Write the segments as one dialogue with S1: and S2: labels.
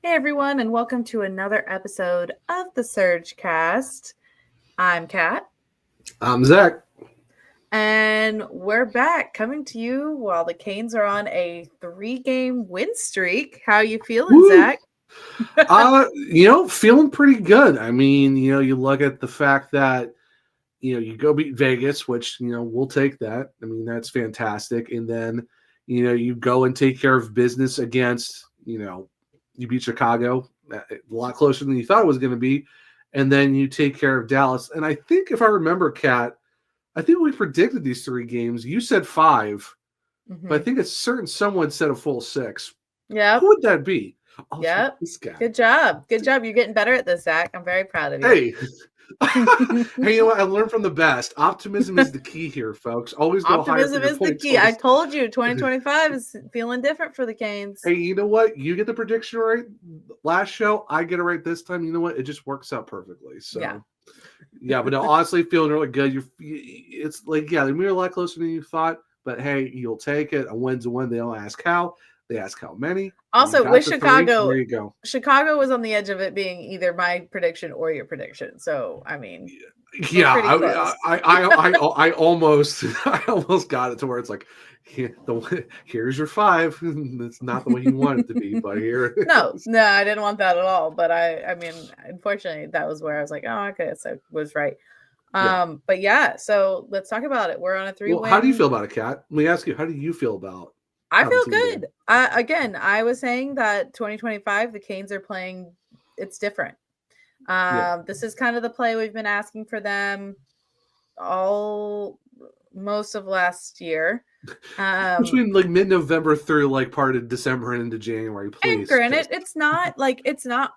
S1: Hey everyone, and welcome to another episode of the SurgeCast. I'm Kat.
S2: I'm Zach.
S1: And we're back coming to you while the Canes are on a 3-game win streak. How you feeling,
S2: Woo!
S1: Zach?
S2: Feeling pretty good. I mean, you look at the fact that, you go beat Vegas, which, we'll take that. I mean, that's fantastic. And then, you go and take care of business against, you beat Chicago a lot closer than you thought it was going to be. And then you take care of Dallas. And I think if I remember, Kat, I think we predicted these 3 games. You said 5, but I think it's certain someone said a full 6.
S1: Yep.
S2: Who would that be?
S1: Oh, yep. This guy. Good job. Good job. You're getting better at this, Zach. I'm very proud of you.
S2: Hey. Hey, you know what? I learned from the best. Optimism is the key here, folks. Always go
S1: Optimism
S2: higher
S1: is the key. I told you 2025 is feeling different for the Canes.
S2: Hey, you know what? You get the prediction right last show. I get it right this time. You know what? It just works out perfectly. So, yeah, but no, honestly, feeling really good. It's like, yeah, we're a lot closer than you thought. But hey, you'll take it. A win's a win. They don't ask how. They ask how many.
S1: Also, with Chicago, there you go. Chicago was on the edge of it being either my prediction or your prediction. So, I mean,
S2: yeah, I almost got it to where it's like, here's your 5. It's not the way you want it to be, but here.
S1: No, I didn't want that at all. But I mean, unfortunately, that was where I was like, oh, okay, so I was right. But yeah, so let's talk about it. We're on a 3-win.
S2: Well, how do you feel about it, Kat? Let me ask you, how do you feel about?
S1: I feel good. Again, I was saying that 2025, the Canes are playing. It's different. This is kind of the play we've been asking for them most of last year.
S2: Between like mid-November through like part of December and into January, please.
S1: And granted, it's not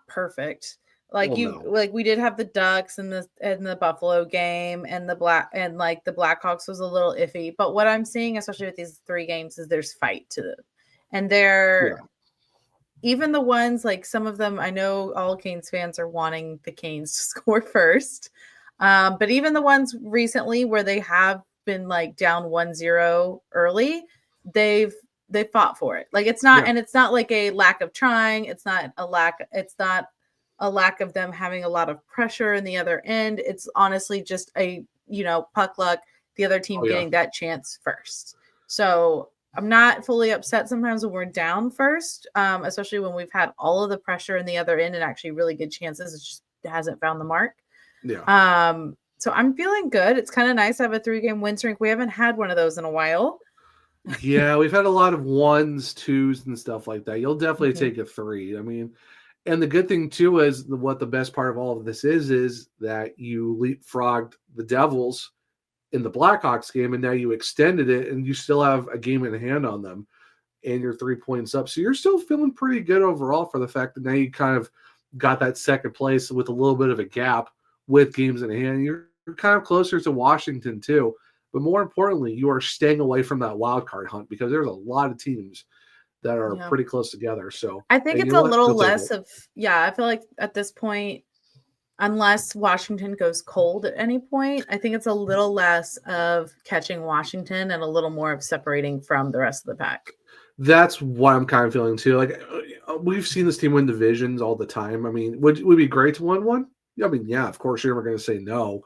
S1: perfect. Like we did have the Ducks and the Buffalo game and the Blackhawks was a little iffy. But what I'm seeing, especially with these 3 games, is there's fight to them, and even the ones like some of them. I know all Canes fans are wanting the Canes to score first, but even the ones recently where they have been like down 1-0 early, they fought for it. Like it's not, and it's not like a lack of trying. It's not a lack of them having a lot of pressure in the other end. It's honestly just a, puck luck, the other team getting that chance first. So I'm not fully upset sometimes when we're down first, especially when we've had all of the pressure in the other end and actually really good chances. It just hasn't found the mark.
S2: Yeah.
S1: So I'm feeling good. It's kind of nice to have a 3-game win streak. We haven't had one of those in a while.
S2: Yeah, we've had a lot of 1s, 2s, and stuff like that. You'll definitely take a 3. I mean, and the good thing, too, is what the best part of all of this is that you leapfrogged the Devils in the Blackhawks game, and now you extended it, and you still have a game in hand on them, and you're 3 points up. So you're still feeling pretty good overall for the fact that now you kind of got that second place with a little bit of a gap with games in hand. You're kind of closer to Washington, too. But more importantly, you are staying away from that wild card hunt because there's a lot of teams that are pretty close together. So
S1: I think it's a little less of, I feel like at this point, unless Washington goes cold at any point, I think it's a little less of catching Washington and a little more of separating from the rest of the pack.
S2: That's what I'm kind of feeling too. Like we've seen this team win divisions all the time. I mean, would it be great to win one? I mean, yeah, of course you're never going to say no,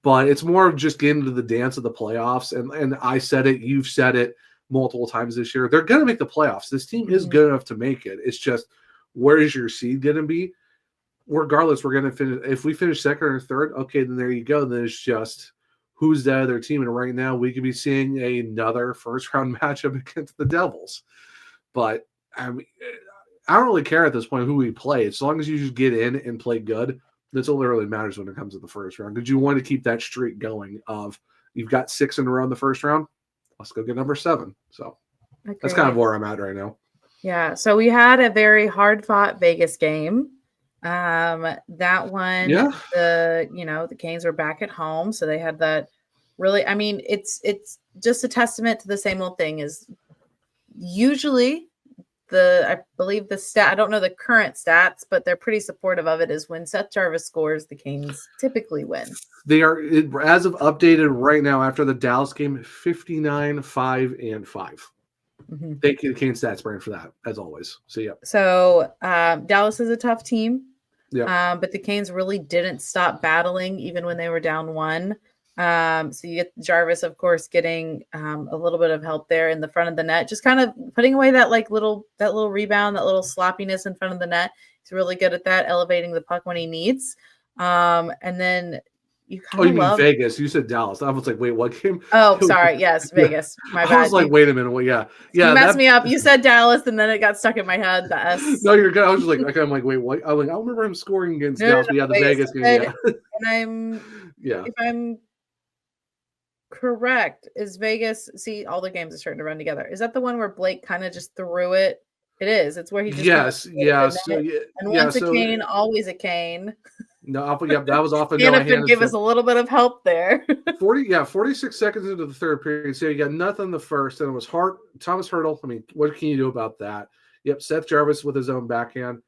S2: but it's more of just getting into the dance of the playoffs. And I said it, you've said it multiple times this year. They're going to make the playoffs. This team is good enough to make it. It's just, where is your seed going to be? Regardless, we're going to finish. If we finish second or third, okay, then there you go. Then it's just who's the other team. And right now we could be seeing another first-round matchup against the Devils. But I mean, I don't really care at this point who we play. As long as you just get in and play good, that's all that really matters when it comes to the first round. Because you want to keep that streak going of you've got 6 in a row in the first round. Let's go get number 7. So that's kind of where I'm at right now.
S1: Yeah. So we had a very hard-fought Vegas game. That one, the Canes were back at home, so they had that really. I mean, it's just a testament to the same old thing. Is usually I believe the stat. I don't know the current stats, but they're pretty supportive of it. Is when Seth Jarvis scores, the Canes typically win.
S2: They are, as of updated right now after the Dallas game, 59-5-5.
S1: Mm-hmm.
S2: Thank you to Kane Stats Brand for that, as always. So, yeah.
S1: So Dallas is a tough team.
S2: Yeah.
S1: But the Canes really didn't stop battling even when they were down 1. So you get Jarvis, of course, getting a little bit of help there in the front of the net, just kind of putting away that little rebound, that little sloppiness in front of the net. He's really good at that, elevating the puck when he needs. And then you kind of
S2: mean Vegas? You said Dallas. I was like, wait, what game?
S1: Oh, sorry. Yes, Vegas. My bad.
S2: I was like, wait a minute. Well, yeah.
S1: You messed me up. You said Dallas, and then it got stuck in my head. The S.
S2: No, you're good. I was just like, okay, I'm like, wait, what? I remember him scoring against Dallas. But yeah, the Vegas game. Yeah.
S1: And if I'm correct, is Vegas? See, all the games are starting to run together. Is that the one where Blake kind of just threw it? It is. It's where he just and once a Kane, always a Kane.
S2: No, that was off of
S1: Hannafin gave us a little bit of help there.
S2: 46 seconds into the third period. So you got nothing the first, and it was Thomas Hurdle. I mean, what can you do about that? Yep, Seth Jarvis with his own backhand,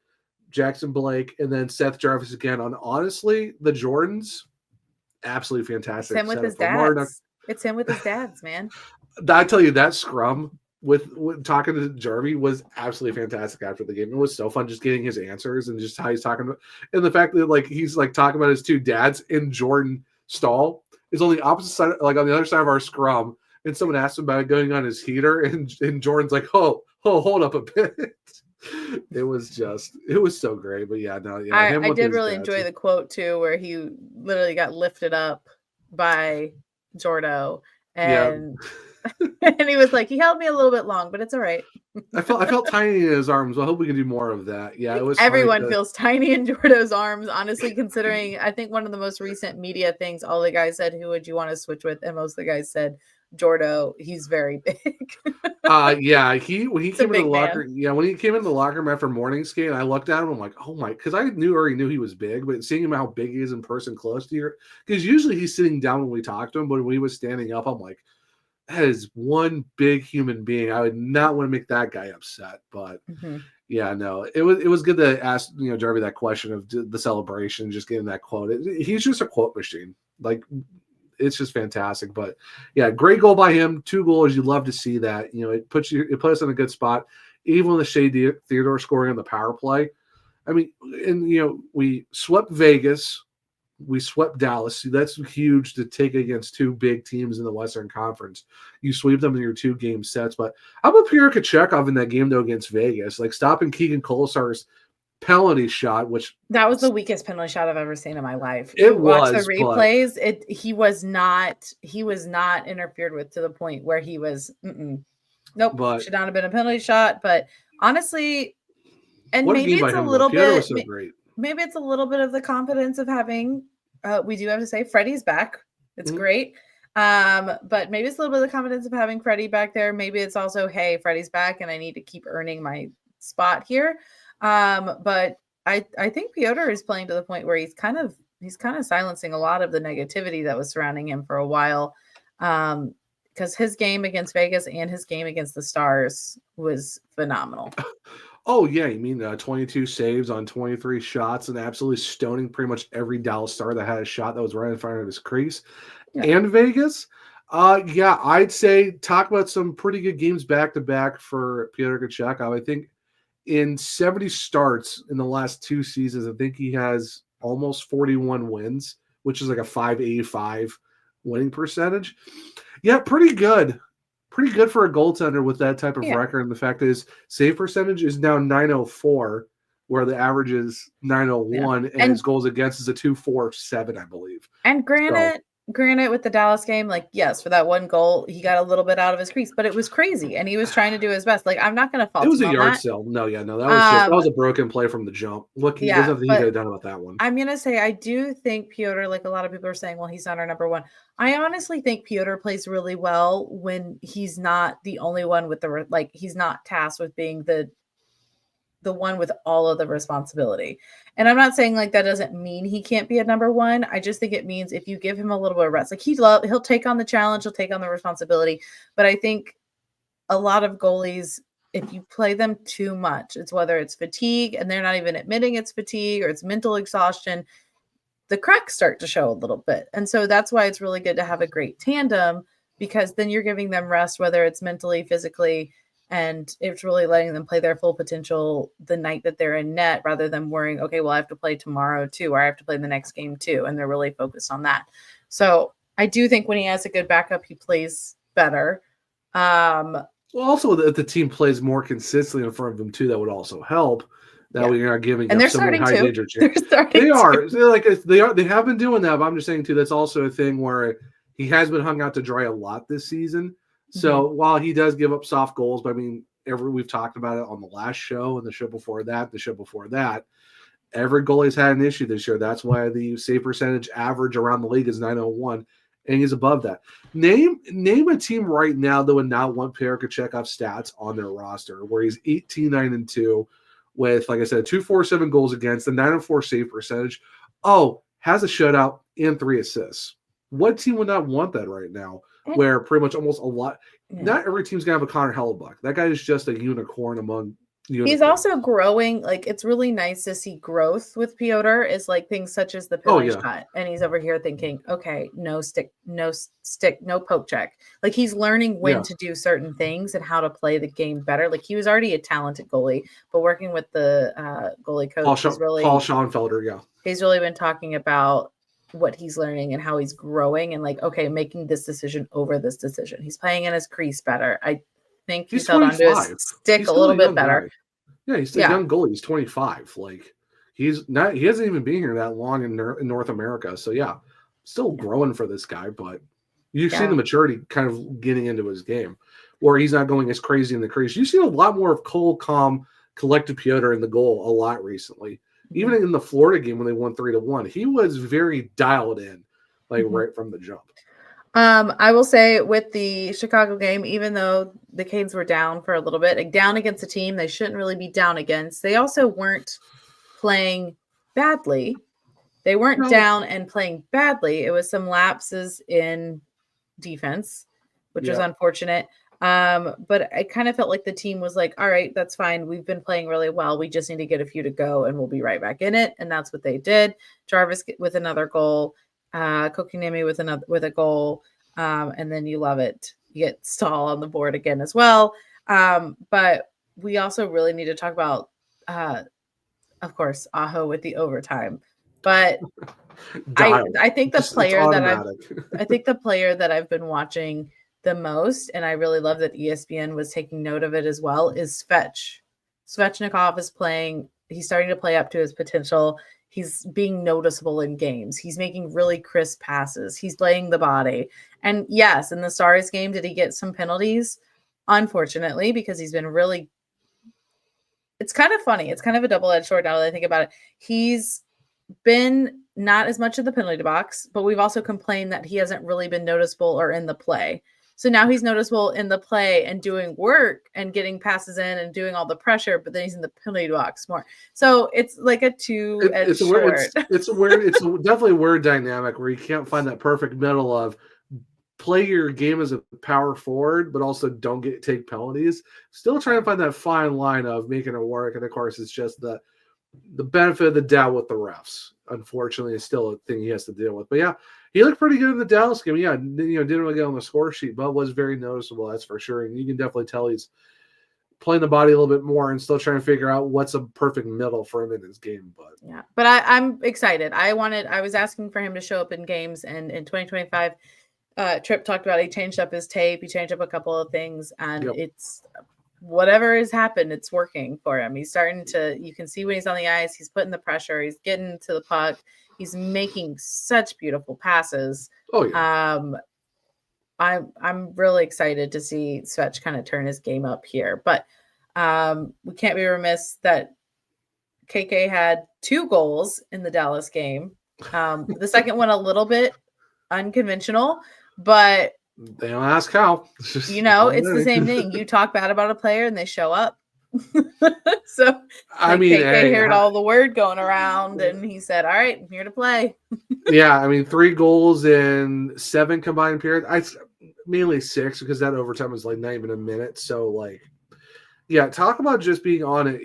S2: Jackson Blake, and then Seth Jarvis again on, honestly, the Jordans, absolutely fantastic.
S1: It's him with his dads. It's him with his dads, man.
S2: I tell you, that scrum with talking to Jarvie was absolutely fantastic after the game. It was so fun just getting his answers and just how he's talking about, and the fact that he's talking about his two dads, and Jordan Stahl is on the opposite side, on the other side of our scrum, and someone asked him about it going on his heater, and Jordan's like, oh, hold up a bit. It was so great. But yeah, no, yeah.
S1: I did really enjoy the quote too, where he literally got lifted up by Jordo, and and he was like, he held me a little bit long, but it's all right.
S2: I felt tiny in his arms. I hope we can do more of that. Yeah, it was.
S1: Everyone feels tiny in Jordo's arms, honestly, considering I think one of the most recent media things, all the guys said, who would you want to switch with? And most of the guys said Jordo. He's very big.
S2: Yeah, when he came in the locker, when he came in the locker room after morning skate, I looked at him. I'm like, oh my, because I already knew he was big, but seeing him how big he is in person, close to you, because usually he's sitting down when we talk to him, but when he was standing up, I'm like, that is one big human being. I would not want to make that guy upset, but yeah, no, it was good to ask Jarvie that question of the celebration, just getting that quote. He's just a quote machine. It's just fantastic. But yeah, great goal by him. 2 goals. You love to see that. It put us in a good spot. Even with the Shea Theodore scoring on the power play. I mean, and we swept Vegas. We swept Dallas. That's huge to take against 2 big teams in the Western Conference. You sweep them in your 2 game sets. But how about Pyotr Kochetkov in that game though against Vegas? Stopping Keegan Kolesar's penalty shot, which
S1: that was the weakest penalty shot I've ever seen in my life.
S2: Watch
S1: the replays. He was not interfered with to the point where he was nope, should not have been a penalty shot. But honestly, and maybe it's a little bit so maybe it's a little bit of the confidence of having we do have to say Freddie's back. It's great. But maybe it's a little bit of the confidence of having Freddie back there. Maybe it's also, hey, Freddie's back and I need to keep earning my spot here. But I think Pyotr is playing to the point where he's kind of silencing a lot of the negativity that was surrounding him for a while. Because his game against Vegas and his game against the Stars was phenomenal.
S2: Oh yeah, you mean 22 saves on 23 shots and absolutely stoning pretty much every Dallas Star that had a shot that was right in front of his crease. And Vegas. Yeah, I'd say talk about some pretty good games back to back for Pyotr Kochetkov. I think in 70 starts in the last 2 seasons, I think he has almost 41 wins, which is like a .585 winning percentage. Yeah, pretty good. Pretty good for a goaltender with that type of record. And the fact is, save percentage is now .904, where the average is .901, and his goals against is a .247, I believe.
S1: And granted, with the Dallas game, yes, for that one goal, he got a little bit out of his crease, but it was crazy, and he was trying to do his best. I'm not going to fault him.
S2: It was a yard sale. No, that was a broken play from the jump. Look, he doesn't think he could have done about that one. I'm
S1: going to say, I do think Pyotr, a lot of people are saying, well, he's not our number one. I honestly think Pyotr plays really well when he's not the only one with he's not tasked with being the one with all of the responsibility. And I'm not saying that doesn't mean he can't be a number one. I just think it means if you give him a little bit of rest, he'll take on the challenge, he'll take on the responsibility. But I think a lot of goalies, if you play them too much, it's whether it's fatigue and they're not even admitting it's fatigue or it's mental exhaustion, the cracks start to show a little bit. And so that's why it's really good to have a great tandem, because then you're giving them rest, whether it's mentally, physically. And it's really letting them play their full potential the night that they're in net rather than worrying, okay, well, I have to play tomorrow too, or I have to play the next game too. And they're really focused on that. So I do think when he has a good backup, he plays better.
S2: Well, also if the team plays more consistently in front of them too, that would also help. That way you're not giving
S1: and
S2: up so many high danger chances. They have been doing that, but I'm just saying too, that's also a thing where he has been hung out to dry a lot this season. So while he does give up soft goals, but I mean, we've talked about it on the last show and the show before that, every goalie's had an issue this year. That's why the save percentage average around the league is .901, and he's above that. Name a team right now that would not want Pyotr Kochetkov stats on their roster, where he's 18-9-2 with, like I said, 247 goals against, a 904 save percentage. Oh, has a shutout and 3 assists. What team would not want that right now? Where pretty much almost a lot, not every team's gonna have a Connor Hellebuck. That guy is just a unicorn among unicorns.
S1: He's also growing. Like, it's really nice to see growth with Pyotr, is like things such as the penalty shot. And he's over here thinking, okay, no poke check. Like, he's learning when to do certain things and how to play the game better. Like, he was already a talented goalie, but working with the goalie coach,
S2: Paul Schoenfelder,
S1: he's really been talking about what he's learning and how he's growing and like, okay, making this decision over this decision. He's playing in his crease better. I think he's held onto his stick a little bit better.
S2: Yeah, he's a young goalie. He's 25. Like, he hasn't even been here that long in North America. So still growing for this guy, but you've seen the maturity kind of getting into his game, where he's not going as crazy in the crease. You've seen a lot more of cool, calm, collected Pyotr in the goal a lot recently. Even in the Florida game when they won 3-1, he was very dialed in, like right from the jump.
S1: I will say with the Chicago game, even though the Canes were down for a little bit, like down against a team they shouldn't really be down against, they also weren't playing badly. They weren't down and playing badly. It was some lapses in defense, which was unfortunate. But I kind of felt like the team was like, all right, that's fine. We've been playing really well. We just need to get a few to go and we'll be right back in it. And that's what they did. Jarvis with another goal, Kokinemi with a goal. And then you love it. You get Stahl on the board again as well. But we also really need to talk about, of course, Aho with the overtime. But I think the player that I've been watching the most, and I really love that ESPN was taking note of it as well, is Svechnikov is playing. He's starting to play up to his potential. He's being noticeable in games. He's making really crisp passes. He's playing the body. And yes, in the Stars game, did he get some penalties? Unfortunately, because he's been really, it's kind of funny. It's kind of a double-edged sword now that I think about it. He's been not as much in the penalty box, but we've also complained that he hasn't really been noticeable or in the play. So now he's noticeable in the play and doing work and getting passes in and doing all the pressure, but then he's in the penalty box more. So it's like a two-edged sword.
S2: It's definitely a weird dynamic where you can't find that perfect middle of play your game as a power forward, but also don't take penalties. Still trying to find that fine line of making it work. And of course, it's just the benefit of the doubt with the refs. Unfortunately, is still a thing he has to deal with. But he looked pretty good in the Dallas game. Didn't really get on the score sheet, but was very noticeable, that's for sure. And you can definitely tell he's playing the body a little bit more and still trying to figure out what's a perfect middle for him in his game.
S1: But I'm excited. I was asking for him to show up in games, and in 2025, Tripp talked about he changed up his tape. He changed up a couple of things, and it's whatever has happened, it's working for him. He's starting to, you can see when he's on the ice, he's putting the pressure, he's getting to the puck, he's making such beautiful passes. I'm really excited to see Svech kind of turn his game up here. But we can't be remiss that KK had 2 goals in the Dallas game. The second one a little bit unconventional, but
S2: they don't ask how.
S1: It's the same thing. You talk bad about a player and they show up. So KK heard all the word going around and he said, all right, I'm here to play.
S2: 3 goals in 7 combined periods. Mainly 6 because that overtime was like not even a minute. So talk about just being on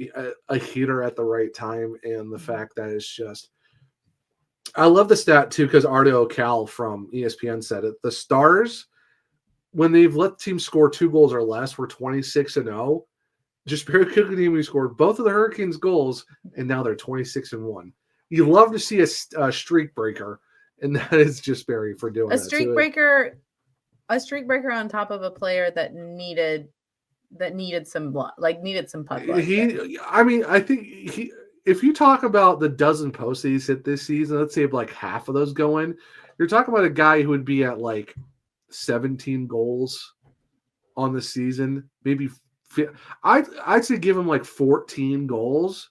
S2: a heater at the right time, and the fact that it's just, I love the stat too, because Ardo Cal from ESPN said it. The Stars when they've let teams score 2 goals or less, we're 26-0. Just very quickly, we scored both of the Hurricanes' goals, and now they're 26-1. You love to see a streak breaker, and that is just Barry for doing
S1: a
S2: that.
S1: streak breaker on top of a player that needed some blood, needed some puck luck.
S2: I think if you talk about the dozen posts that he's hit this season, let's say like half of those go in, you're talking about a guy who would be at like 17 goals on the season, maybe. I'd say give him like 14 goals.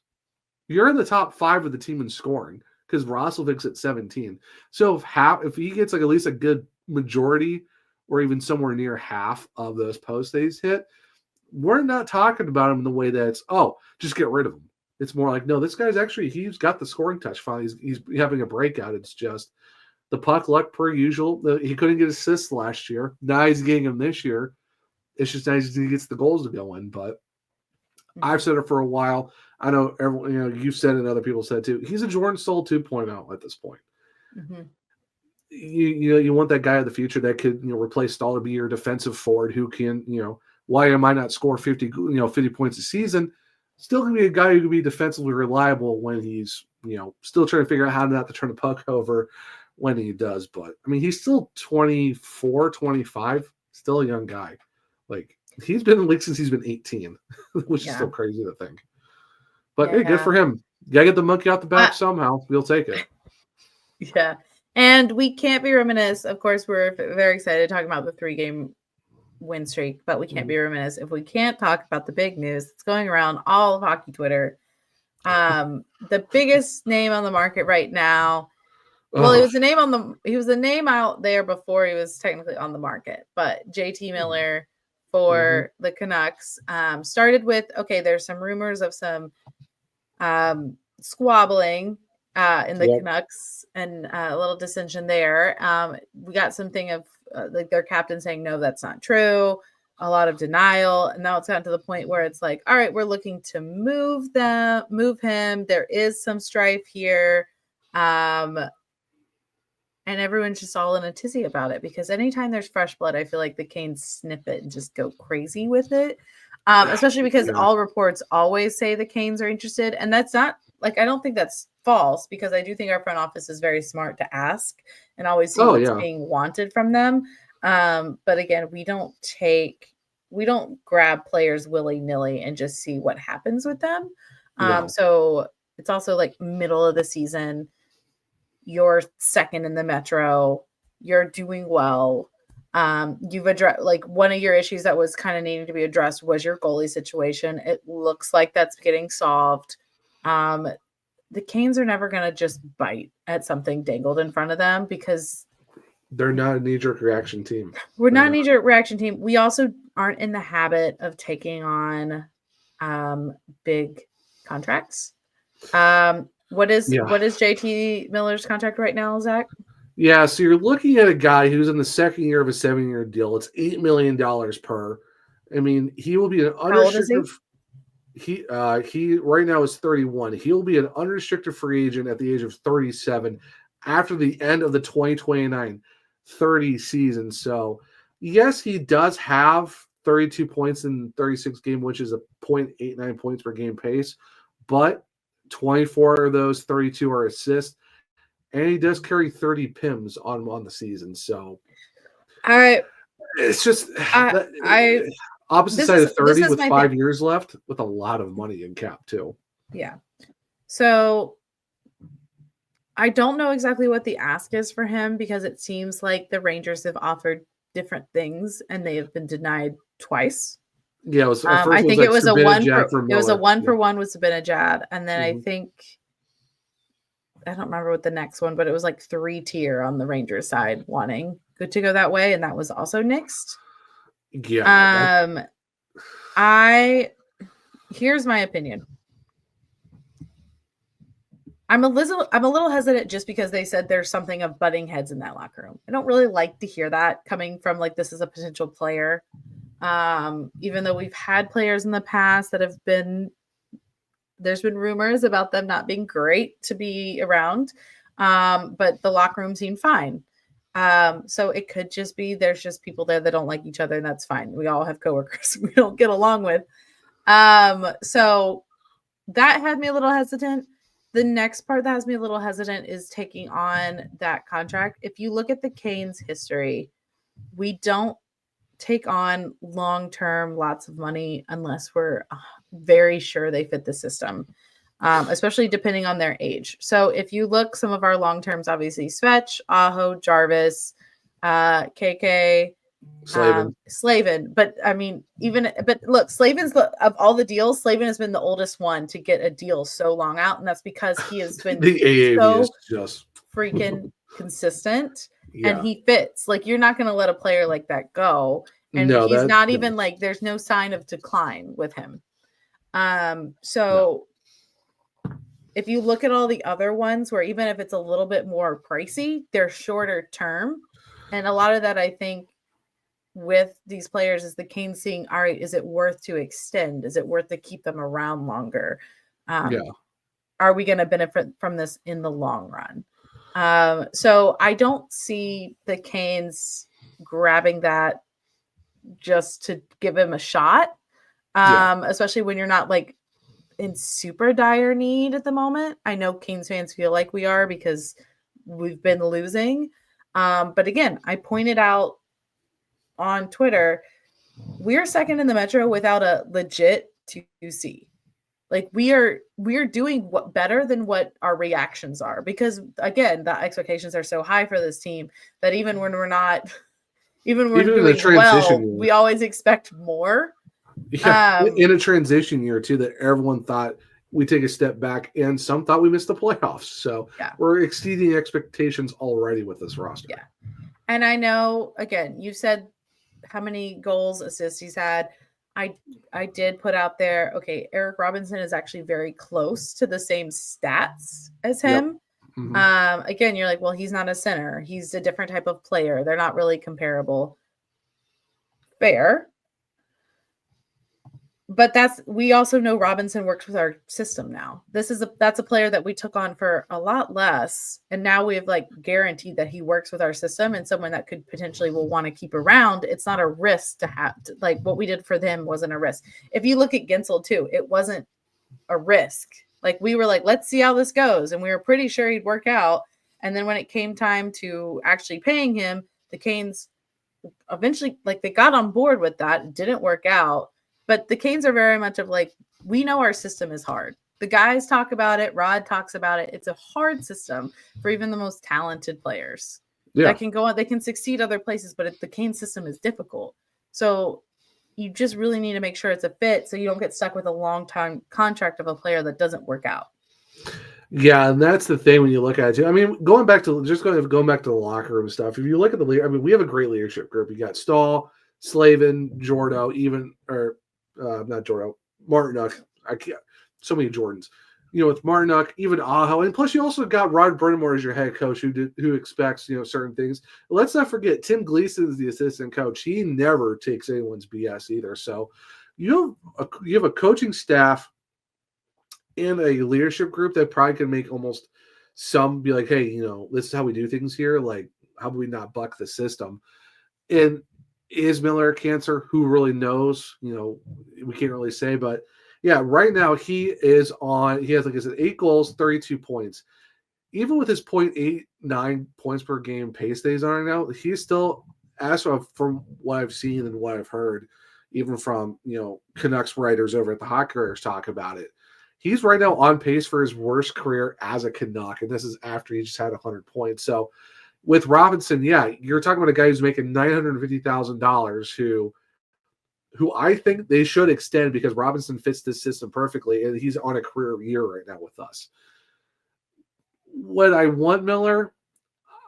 S2: You're in the top 5 of the team in scoring because Roslovic's at 17. So if he gets like at least a good majority or even somewhere near half of those posts that he's hit, we're not talking about him in the way that it's, just get rid of him. It's more like, no, this guy's he's got the scoring touch finally. He's having a breakout. It's just the puck luck per usual. He couldn't get assists last year. Now he's getting them this year. It's just nice he gets the goals to go in. But I've said it for a while. I know everyone, you've said it and other people said too. He's a Jordan Stoll 2.0 at this point.
S1: Mm-hmm.
S2: You want that guy of the future that could replace Stoll, be your defensive forward who can why am I not score 50 points a season? Still going to be a guy who can be defensively reliable when he's still trying to figure out how not to turn the puck over when he does. But I mean, he's still 24, 25, still a young guy. Like he's been in the league since he's been 18, which is still crazy to think. But hey, good for him. You gotta get the monkey off the back somehow. We'll take it.
S1: Yeah. And we can't be reminiscent. Of course, we're very excited talking about the 3-game win streak, but we can't be reminiscent if we can't talk about the big news that's going around all of hockey Twitter. The biggest name on the market right now. Well, he was a name out there before he was technically on the market, but JT Miller for the Canucks started with, there's some rumors of some squabbling in the Canucks and a little dissension there. We got something of their captain saying, no, that's not true. A lot of denial. And now it's gotten to the point where it's like, all right, we're looking to move him. There is some strife here. And everyone's just all in a tizzy about it because anytime there's fresh blood, I feel like the Canes sniff it and just go crazy with it. Especially because all reports always say the Canes are interested. And that's not I don't think that's false because I do think our front office is very smart to ask and always see what's being wanted from them. But again, we don't grab players willy-nilly and just see what happens with them. So it's also like middle of the season. You're second in the Metro. You're doing well. You've addressed one of your issues that was kind of needing to be addressed was your goalie situation. It looks like that's getting solved. The Canes are never going to just bite at something dangled in front of them because
S2: they're not a knee-jerk reaction team.
S1: We're not a knee-jerk reaction team. We also aren't in the habit of taking on big contracts. What is JT Miller's contract right now, Zach?
S2: Yeah, so you're looking at a guy who's in the second year of a 7-year deal. It's $8 million per. I mean, he will be an unrestricted. He right now is 31. He'll be an unrestricted free agent at the age of 37 after the end of the 2029-30 season. So, yes, he does have 32 points in 36 games, which is a 0.89 points per game pace, but 24 of those 32 are assists, and he does carry 30 PIMs on the season. So, it's just opposite side of 30 with 5 years left with a lot of money in cap too.
S1: Yeah. So I don't know exactly what the ask is for him because it seems like the Rangers have offered different things and they have been denied twice.
S2: Yeah, it was,
S1: I think it was a 1-for-1 with Zibanejad, and then I think I don't remember what the next one, but it was like 3-tier on the Rangers side wanting good to go that way, and that was also nixed.
S2: Yeah.
S1: Here's my opinion. I'm a little hesitant just because they said there's something of butting heads in that locker room. I don't really like to hear that coming from this is a potential player. Even though we've had players in the past that there's been rumors about them not being great to be around. But the locker room seemed fine. So it could just be there's just people there that don't like each other, and that's fine. We all have coworkers we don't get along with. So that had me a little hesitant. The next part that has me a little hesitant is taking on that contract. If you look at the Canes' history, we don't take on long-term lots of money unless we're very sure they fit the system, especially depending on their age. So if you look, some of our long-terms, obviously Svetch, Aho, Jarvis, KK, Slavin. But I mean, look, Slavin's of all the deals, Slavin has been the oldest one to get a deal so long out, and that's because he has been
S2: the AAV
S1: so
S2: is just
S1: freaking consistent.
S2: Yeah.
S1: And he fits. Like, you're not going to let a player like that go. And
S2: No,
S1: he's not even like, there's no sign of decline with him. So if you look at all the other ones where even if it's a little bit more pricey, they're shorter term. And a lot of that, I think, with these players is the Canes seeing, all right, is it worth to extend? Is it worth to keep them around longer? Are we going to benefit from this in the long run? So I don't see the Canes grabbing that just to give him a shot, especially when you're not like in super dire need at the moment. I know Canes fans feel like we are because we've been losing. But again, I pointed out on Twitter, we're second in the Metro without a legit 2C. Like we are doing better than what our reactions are, because again, the expectations are so high for this team that even when we're not, even when we're doing well, we always expect more.
S2: Yeah, in a transition year too, that everyone thought we take a step back, and some thought we missed the playoffs. So we're exceeding expectations already with this roster.
S1: Yeah, and I know, again, you said how many goals, assists he's had. I did put out there, okay, Eric Robinson is actually very close to the same stats as him. Yep. Mm-hmm. Again, you're like, well, he's not a center. He's a different type of player. They're not really comparable. Fair. But we also know Robinson works with our system now. That's a player that we took on for a lot less, and now we have like guaranteed that he works with our system and someone that could potentially will want to keep around. It's not a risk to have like what we did for them wasn't a risk. If you look at Gensel too, it wasn't a risk. Like we were like, let's see how this goes, and we were pretty sure he'd work out. And then when it came time to actually paying him, the Canes eventually like they got on board with that. It didn't work out. But the Canes are very much of like, we know our system is hard. The guys talk about it. Rod talks about it. It's a hard system for even the most talented players that can go on. They can succeed other places, but the Canes system is difficult. So you just really need to make sure it's a fit so you don't get stuck with a long-time contract of a player that doesn't work out.
S2: Yeah, and that's the thing when you look at it too. I mean, going back to the locker room stuff, if you look at the league, I mean, we have a great leadership group. You got Stahl, Slavin, Jordo, not Jordo, Martinuk. I can't. So many Jordans. You know, it's Martinuk, even Aho, and plus you also got Rod Brindamore as your head coach, who expects certain things. Let's not forget Tim Gleason is the assistant coach. He never takes anyone's BS either. So you have a coaching staff and a leadership group that probably can make almost some be like, hey, this is how we do things here. Like, how do we not buck the system? And is Miller cancer? Who really knows? We can't really say. But yeah, right now he has, like I said, 8 goals, 32 points. Even with his 0.89 points per game pace that he's on right now, he's still, as from what I've seen and what I've heard, even from Canucks writers over at the Hockey Writers talk about it, he's right now on pace for his worst career as a Canuck, and this is after he just had 100 points. So with Robinson, you're talking about a guy who's making $950,000 who I think they should extend because Robinson fits this system perfectly, and he's on a career year right now with us. When I want Miller,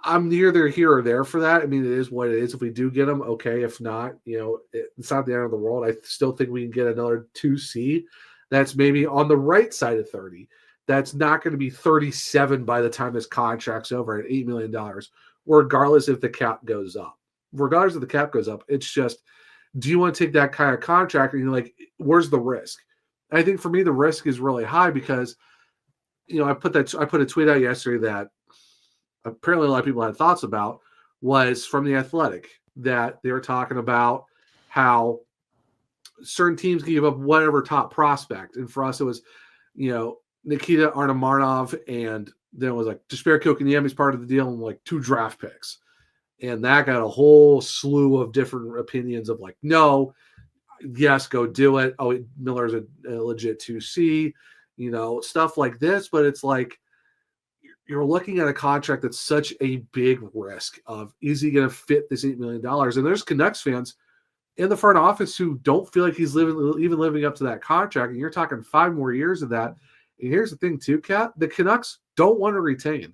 S2: I'm neither here or there for that. I mean, it is what it is. If we do get him, okay. If not, it's not the end of the world. I still think we can get another 2C that's maybe on the right side of 30. That's not going to be 37 by the time this contract's over at $8 million, regardless if the cap goes up. Regardless if the cap goes up, it's just, do you want to take that kind of contract? And you're like, where's the risk? And I think for me, the risk is really high because, I put a tweet out yesterday that apparently a lot of people had thoughts about. was from The Athletic, that they were talking about how certain teams give up whatever top prospect. And for us, it was, Nikita Arnamarnov, and then it was like Jesper Kotkaniemi's part of the deal, and like 2 draft picks. And that got a whole slew of different opinions of like, no, yes, go do it. Oh, Miller's a legit 2C, stuff like this. But it's like, you're looking at a contract that's such a big risk of, is he going to fit this $8 million? And there's Canucks fans in the front office who don't feel like he's living up to that contract. And you're talking 5 more years of that. And here's the thing too, Kat, the Canucks don't want to retain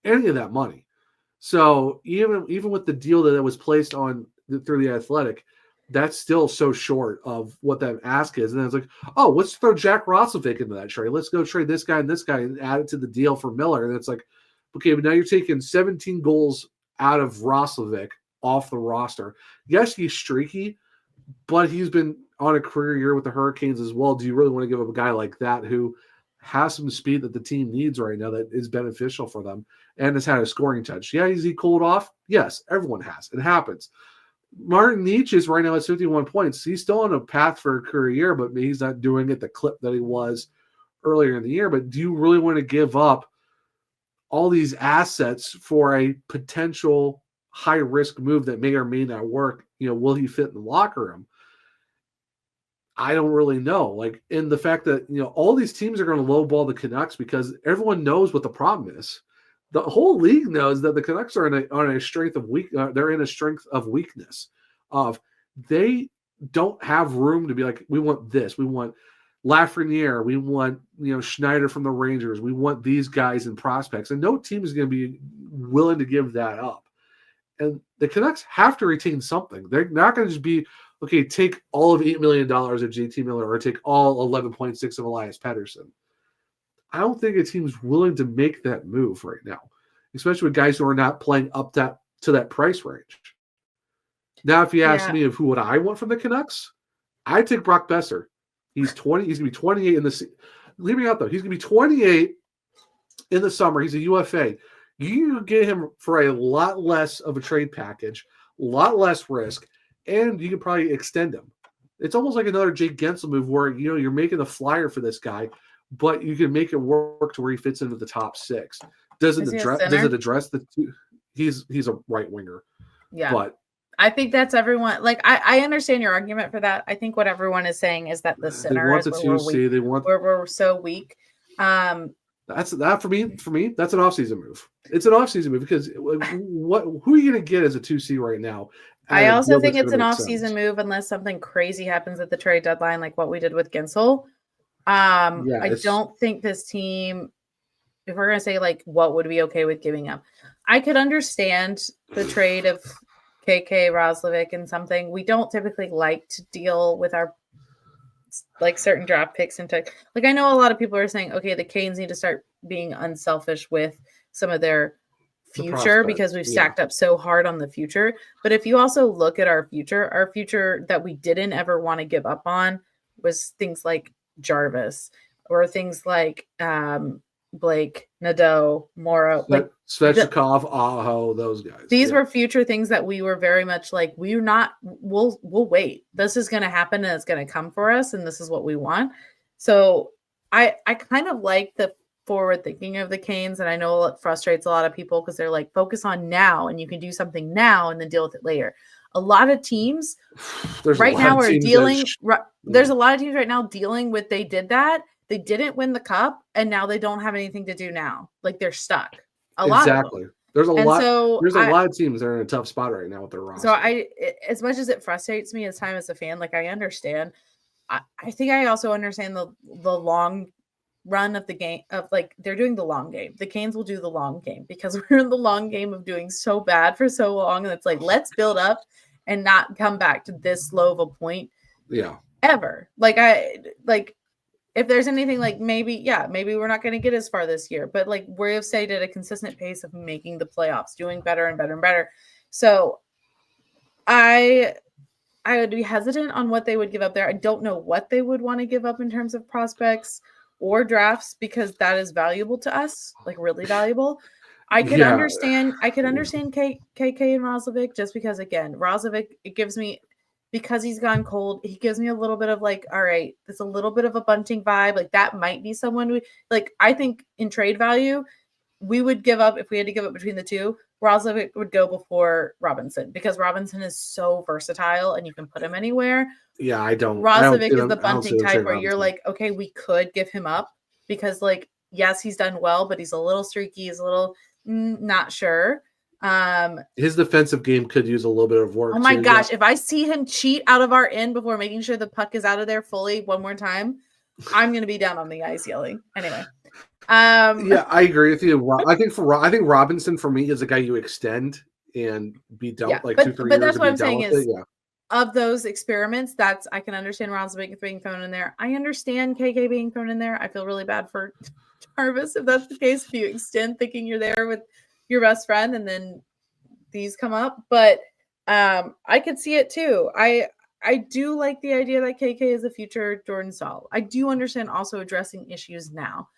S2: any of that money. So even with the deal that was placed on through The Athletic, that's still so short of what that ask is. And then it's like, oh, let's throw Jack Roslovic into that trade. Let's go trade this guy and add it to the deal for Miller. And it's like, okay, but now you're taking 17 goals out of Roslovic off the roster. Yes, he's streaky, but he's been on a career year with the Hurricanes as well. Do you really want to give up a guy like that who has some speed that the team needs right now that is beneficial for them and has had a scoring touch? Yeah, is he cooled off? Yes, everyone has. It happens. Martin Nietzsche is right now at 51 points. He's still on a path for a career year, but he's not doing it the clip that he was earlier in the year. But do you really want to give up all these assets for a potential high-risk move that may or may not work? Will he fit in the locker room? I don't really know. Like, in the fact that, all these teams are going to lowball the Canucks because everyone knows what the problem is. The whole league knows that the Canucks are on a strength of they're in a strength of weakness. They don't have room to be like, we want this. We want Lafreniere. We want, Schneider from the Rangers. We want these guys and prospects. And no team is going to be willing to give that up. And the Canucks have to retain something. They're not going to just be, okay, take all of $8 million of JT Miller or take all 11.6 of Elias Pettersson. I don't think a team's willing to make that move right now, especially with guys who are not playing up to that price range. Now, if you ask me of who would I want from the Canucks, I'd take Brock Besser. He's 20. He's going to be 28 in the – leave me out, though. He's going to be 28 in the summer. He's a UFA. You get him for a lot less of a trade package, a lot less risk, and you can probably extend him. It's almost like another Jake Gensel move where, you're making a flyer for this guy, but you can make it work to where he fits into the top 6. Does it address the two? He's a right winger. Yeah. But
S1: I think that's everyone. Like, I understand your argument for that. I think what everyone is saying is that the center is where we're so weak.
S2: That's that for me. That's an offseason move. It's an offseason move because who are you going to get as a 2C right now?
S1: I also think it's an offseason move unless something crazy happens at the trade deadline, like what we did with Gensel. I don't think this team, if we're going to say like what would be okay with giving up, I could understand the trade of KK Roslovic and something. We don't typically like to deal with our like certain draft picks and like I know a lot of people are saying, okay, the Canes need to start being unselfish with some of their future because we've stacked up so hard on the future. But if you also look at our future that we didn't ever want to give up on was things like Jarvis or things like Blake, Nadeau, Morrow, like
S2: Svechnikov, Aho, those guys.
S1: These were future things that we were very much like, we'll wait. This is going to happen and it's going to come for us. And this is what we want. So I kind of like the forward thinking of the Canes. And I know it frustrates a lot of people because they're like, focus on now and you can do something now and then deal with it later. A lot of teams right now are dealing. There's a lot of teams right now dealing with, they did that. They didn't win the cup, and now they don't have anything to do now. Like they're stuck. A lot of them.
S2: There's a lot of teams that are in a tough spot right now with their roster.
S1: So as much as it frustrates me as time as a fan, like I understand. I think I also understand the long run of the game of like they're doing the long game. The Canes will do the long game because we're in the long game of doing so bad for so long, and it's like let's build up and not come back to this low of a point.
S2: Yeah.
S1: Ever. If there's anything like maybe we're not going to get as far this year, but like we have stayed at a consistent pace of making the playoffs, doing better and better and better. So I would be hesitant on what they would give up there. I don't know what they would want to give up in terms of prospects or drafts because that is valuable to us, like really valuable. I could understand KK and Rozovic just because, again, Rozovic, it gives me, because he's gone cold, he gives me a little bit of like, all right, there's a little bit of a Bunting vibe. Like that might be someone I think in trade value, we would give up, if we had to give up between the two, Rozovic would go before Robinson because Robinson is so versatile and you can put him anywhere.
S2: Yeah,
S1: Rozovic is the Bunting type where you're like, okay, we could give him up because, like, yes, he's done well, but he's a little streaky. He's a little not sure.
S2: His defensive game could use a little bit of work.
S1: Oh my gosh, if I see him cheat out of our end before making sure the puck is out of there fully one more time, I'm going to be down on the ice yelling. Anyway.
S2: Yeah, I agree with you. I think Robinson for me is a guy you extend and be done 2-3 years.
S1: But that's what I'm saying is of those experiments, I can understand Rozovic being thrown in there. I understand KK being thrown in there. I feel really bad for Jarvis if that's the case. If you extend thinking you're there with your best friend and then these come up, but I could see it too. I do like the idea that KK is a future Jordan Staal. I do understand also addressing issues now.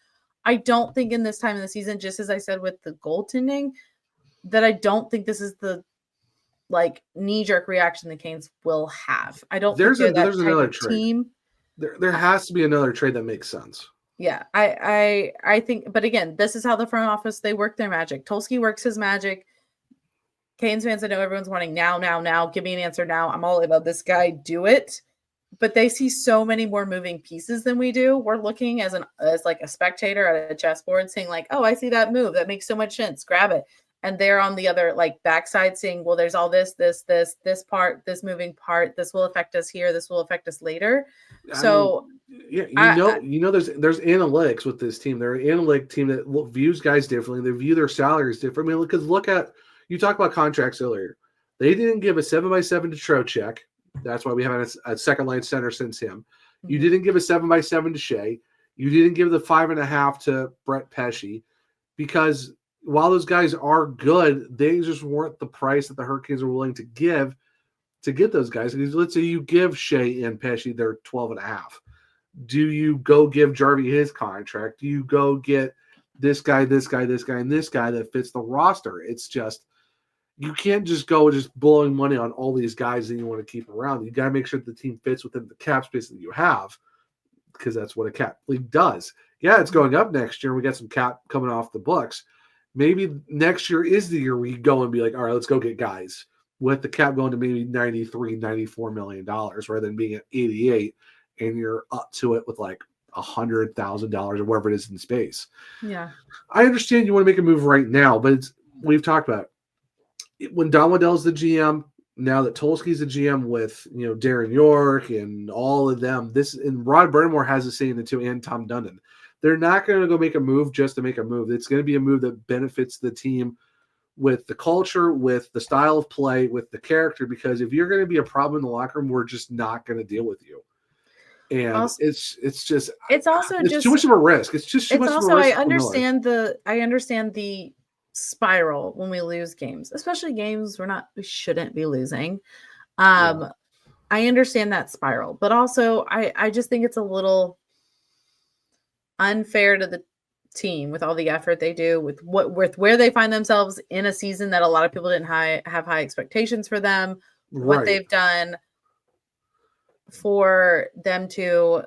S1: I don't think in this time of the season, just as I said with the goaltending, that I don't think this is the knee-jerk reaction the Canes will have. I don't think there's another trade. Team.
S2: There has to be another trade that makes sense.
S1: Yeah, I think, but again, this is how the front office, they work their magic. Tulsky works his magic. Canes fans, I know everyone's wanting now. Give me an answer now. I'm all about this guy. Do it. But they see so many more moving pieces than we do. We're looking as a spectator at a chessboard saying like, oh, I see that move. That makes so much sense. Grab it. And they're on the other backside saying, well, there's all this part, this moving part. This will affect us here. This will affect us later. So
S2: there's analytics with this team. They're an analytic team that views guys differently. They view their salaries differently. I mean, because you talked about contracts earlier. They didn't give a 7x7 to Trocheck. That's why we haven't a second line center since him. You didn't give a 7x7 to Shea. You didn't give the 5.5 to Brett Pesce because while those guys are good, they just weren't the price that the Hurricanes are willing to give to get those guys. Because let's say you give Shea and Pesce their 12.5. Do you go give Jarvie his contract? Do you go get this guy, and this guy that fits the roster? It's just you can't just go just blowing money on all these guys that you want to keep around. You got to make sure that the team fits within the cap space that you have because that's what a cap league does. Yeah, it's going up next year. We got some cap coming off the books. Maybe next year is the year we go and be like, all right, let's go get guys with the cap going to maybe $93, $94 million rather than being at 88 and you're up to it with $100,000 or whatever it is in space.
S1: Yeah.
S2: I understand you want to make a move right now, but we've talked about it. When Don Waddell's the GM, now that Tulsky's the GM with Darren York and all of them, and Rod Burnmore has a say in it too, and Tom Dundon. They're not going to go make a move just to make a move. It's going to be a move that benefits the team with the culture, with the style of play, with the character. Because if you're going to be a problem in the locker room, we're just not going to deal with you. And also, it's too much of a risk. It's just too much of a risk.
S1: I understand the spiral when we lose games, especially games we shouldn't be losing. I understand that spiral, but also I just think it's a little unfair to the team with all the effort they do with where they find themselves in a season that a lot of people didn't have high expectations for them, what they've done for them to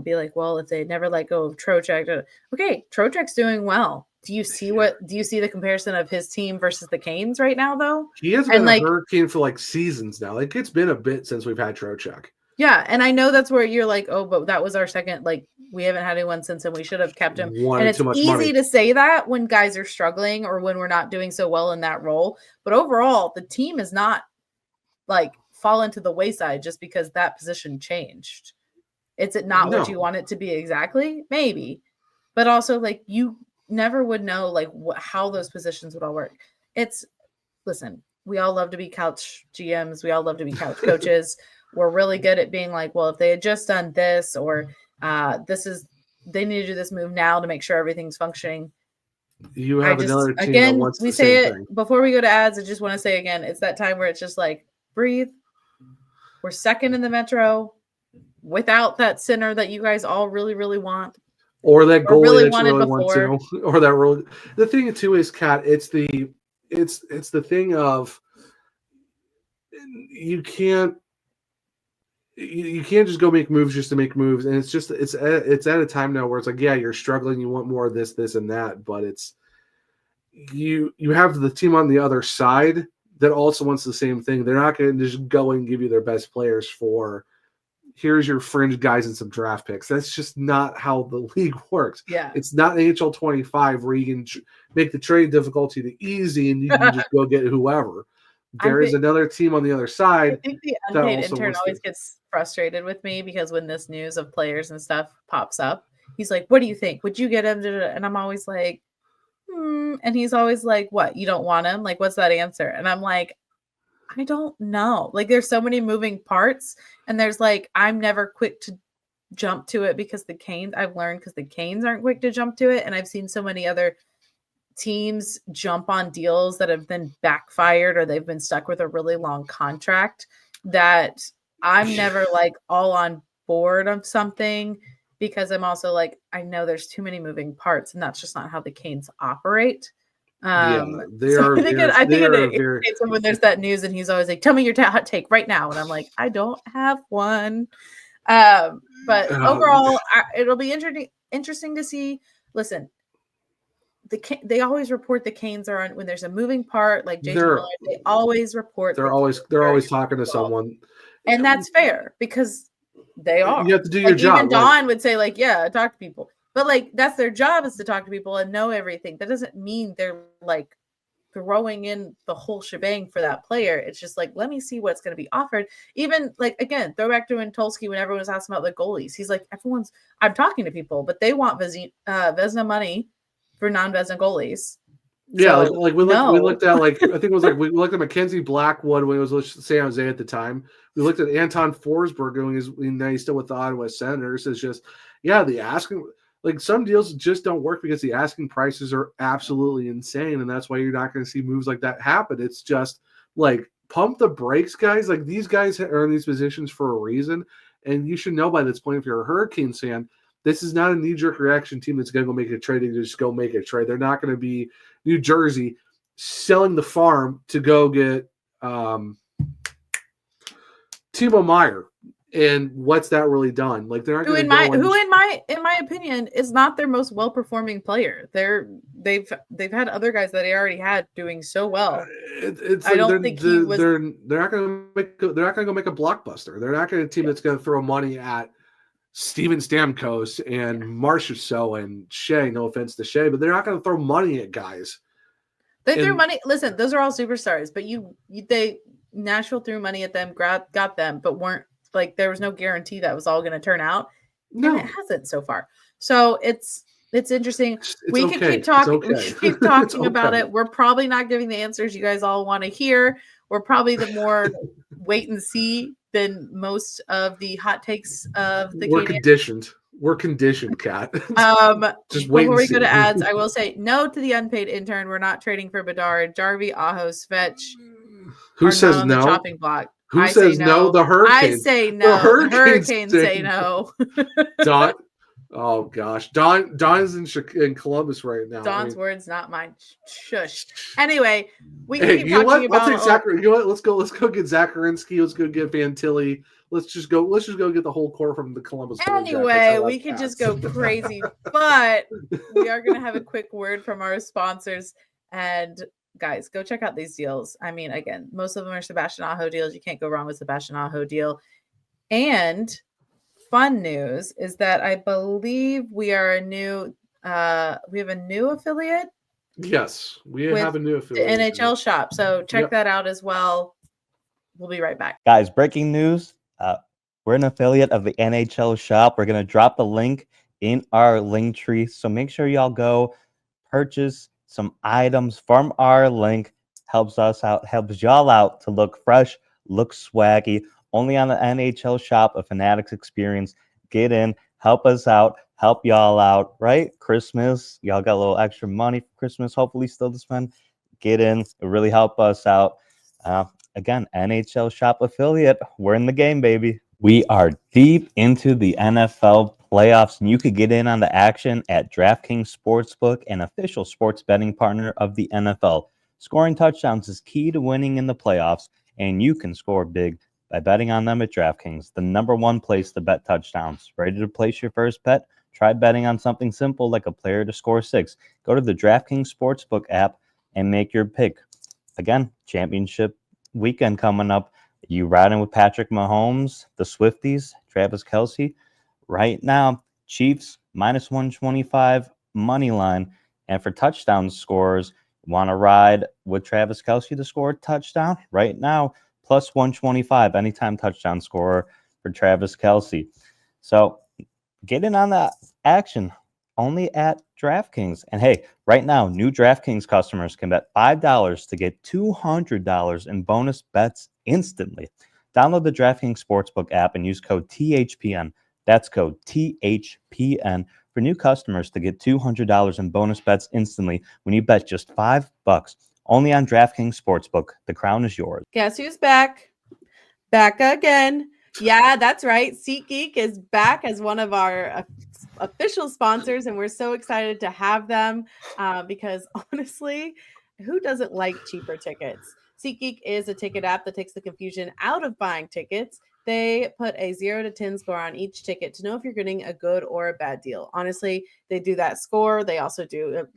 S1: be like, well, if they never let go of Trocheck, okay, Trocheck's doing well. Do you see the comparison of his team versus the Canes right now, though?
S2: He has been a Hurricane for seasons now. It's been a bit since we've had Trocheck.
S1: Yeah, and I know that's where you're like, oh, but that was our second. We haven't had anyone since, and we should have kept him. And it's easy to say that when guys are struggling or when we're not doing so well in that role. But overall, the team is not fallen to the wayside just because that position changed. Is it not what you want it to be exactly? Maybe, but also you never would know how those positions would all work. Listen, we all love to be couch GMs. We all love to be couch coaches. We're really good at being well, if they had just done this or they need to do this move now to make sure everything's functioning.
S2: You have another team
S1: again,
S2: that wants
S1: we
S2: the
S1: say
S2: same
S1: it
S2: thing.
S1: Before we go to ads. I just want to say again, it's that time where it's just breathe. We're second in the Metro without that center that you guys all really, really want.
S2: or that goalie
S1: really
S2: that you
S1: wanted
S2: really
S1: before.
S2: want to, or that really. The thing too is, Kat, it's the thing of you can't just go make moves just to make moves, and it's at a time now where it's like, yeah, you're struggling, you want more of this, and that, but it's you have the team on the other side that also wants the same thing. They're not going to just go and give you their best players for here's your fringe guys and some draft picks. That's just not how the league works.
S1: Yeah,
S2: it's not NHL 25 where you can make the trade difficulty the easy and you can just go get whoever. There is another team on the other side.
S1: I think the unpaid intern always gets frustrated with me because when this news of players and stuff pops up, he's like, "What do you think? Would you get him?" And I'm always like, and he's always like, "What? You don't want him? Like, what's that answer?" And I'm like, I don't know. Like, there's so many moving parts, and there's like, I'm never quick to jump to it because I've learned because the Canes aren't quick to jump to it, and I've seen so many other teams jump on deals that have been backfired or they've been stuck with a really long contract that I'm never like all on board of something because I'm also like, I know there's too many moving parts, and that's just not how the Canes operate.
S2: I
S1: think it irritates him when there's that news and he's always like, tell me your hot take right now. And I'm like, I don't have one. But overall, it'll be interesting to see. Listen, they always report the Canes are on when there's a moving part, like JT Miller, they always report.
S2: They're always talking to someone.
S1: And that's fair because they are.
S2: You have to do your job.
S1: Even Dawn would say, like, yeah, talk to people. But like that's their job is to talk to people and know everything. That doesn't mean they're like throwing in the whole shebang for that player. It's just like, let me see what's going to be offered. Even like, again, throw back to when Tulsky, when everyone was asking about the goalies, he's like, I'm talking to people, but they want Vezina money for non-Vezina goalies.
S2: Yeah, so, we looked at like I think it was like we looked at Mackenzie Blackwood when it was San Jose at the time. We looked at Anton Forsberg when he's still with the Ottawa Senators. It's just the asking. Like some deals just don't work because the asking prices are absolutely insane, and that's why you're not going to see moves like that happen. It's just like pump the brakes, guys. Like these guys are in these positions for a reason, and you should know by this point if you're a Hurricanes fan, this is not a knee-jerk reaction team that's going to go make a trade and just go make a trade. They're not going to be New Jersey selling the farm to go get Timo Meier. And what's that really done? Like they're not going to
S1: who in my opinion is not their most well-performing player. They've had other guys that they already had doing so well. I don't think they're
S2: not going to go make a blockbuster. They're not going to team that's going to throw money at Steven Stamkos and Marchessault and Shea. No offense to Shea, but they're not going to throw money at guys.
S1: They threw money. Listen, those are all superstars, but they Nashville threw money at them, got them, but weren't. Like there was no guarantee that was all going to turn out. No, and it hasn't so far. So it's interesting. We can keep talking. We can keep talking about it. We're probably not giving the answers you guys all want to hear. We're probably the more wait and see than most of the hot takes of the.
S2: We're conditioned, Kat.
S1: Just wait. Before we go to ads, I will say no to the unpaid intern. We're not trading for Bedard, Jarvie, Aho, Svetch.
S2: Who says no?
S1: The chopping block.
S2: Who says no? The Hurricanes.
S1: I say no. The Hurricanes say no.
S2: Don. Oh gosh, Don is in Columbus right now.
S1: Don's words, not mine. Shush. Anyway, we can keep talking about.
S2: I'll take Zach. You know what? Let's go get Zach Arinsky. Let's go get Fantilli. Let's just go get the whole core from the Columbus.
S1: Anyway, we could just go crazy, but we are going to have a quick word from our sponsors and. Guys, go check out these deals. I mean, again, most of them are Sebastian Aho deals. You can't go wrong with Sebastian Aho deal. And fun news is that I believe we have a new affiliate.
S2: Yes, we have a new affiliate.
S1: The NHL Shop. So check that out as well. We'll be right back.
S3: Guys, breaking news. We're an affiliate of the NHL Shop. We're going to drop the link in our link tree. So make sure y'all go purchase some items from our link. Helps us out, helps y'all out to look fresh, look swaggy. Only on the NHL Shop, a Fanatics experience. Get in, help us out, help y'all out, right? Christmas, y'all got a little extra money for Christmas, hopefully still to spend. Get in, it really help us out. Again, NHL Shop affiliate. We're in the game, baby. We are deep into the NFL playoffs, and you could get in on the action at DraftKings Sportsbook, an official sports betting partner of the NFL. Scoring touchdowns is key to winning in the playoffs, and you can score big by betting on them at DraftKings, the number one place to bet touchdowns. Ready to place your first bet? Try betting on something simple like a player to score 6. Go to the DraftKings Sportsbook app and make your pick. Again, championship weekend coming up. You riding with Patrick Mahomes, the Swifties, Travis Kelce? Right now, Chiefs minus 125 money line. And for touchdown scores, want to ride with Travis Kelce to score a touchdown? Right now, plus 125 anytime touchdown scorer for Travis Kelce. So get in on that action only at DraftKings. And hey, right now, new DraftKings customers can bet $5 to get $200 in bonus bets instantly. Download the DraftKings Sportsbook app and use code THPN. That's code THPN for new customers to get $200 in bonus bets instantly when you bet just $5. Only on DraftKings Sportsbook. The crown is yours.
S1: Guess who's back? Back again. Yeah, that's right. SeatGeek is back as one of our official sponsors, and we're so excited to have them because honestly, who doesn't like cheaper tickets? SeatGeek is a ticket app that takes the confusion out of buying tickets. They put a 0 to 10 score on each ticket to know if you're getting a good or a bad deal. Honestly, they do that score. They also do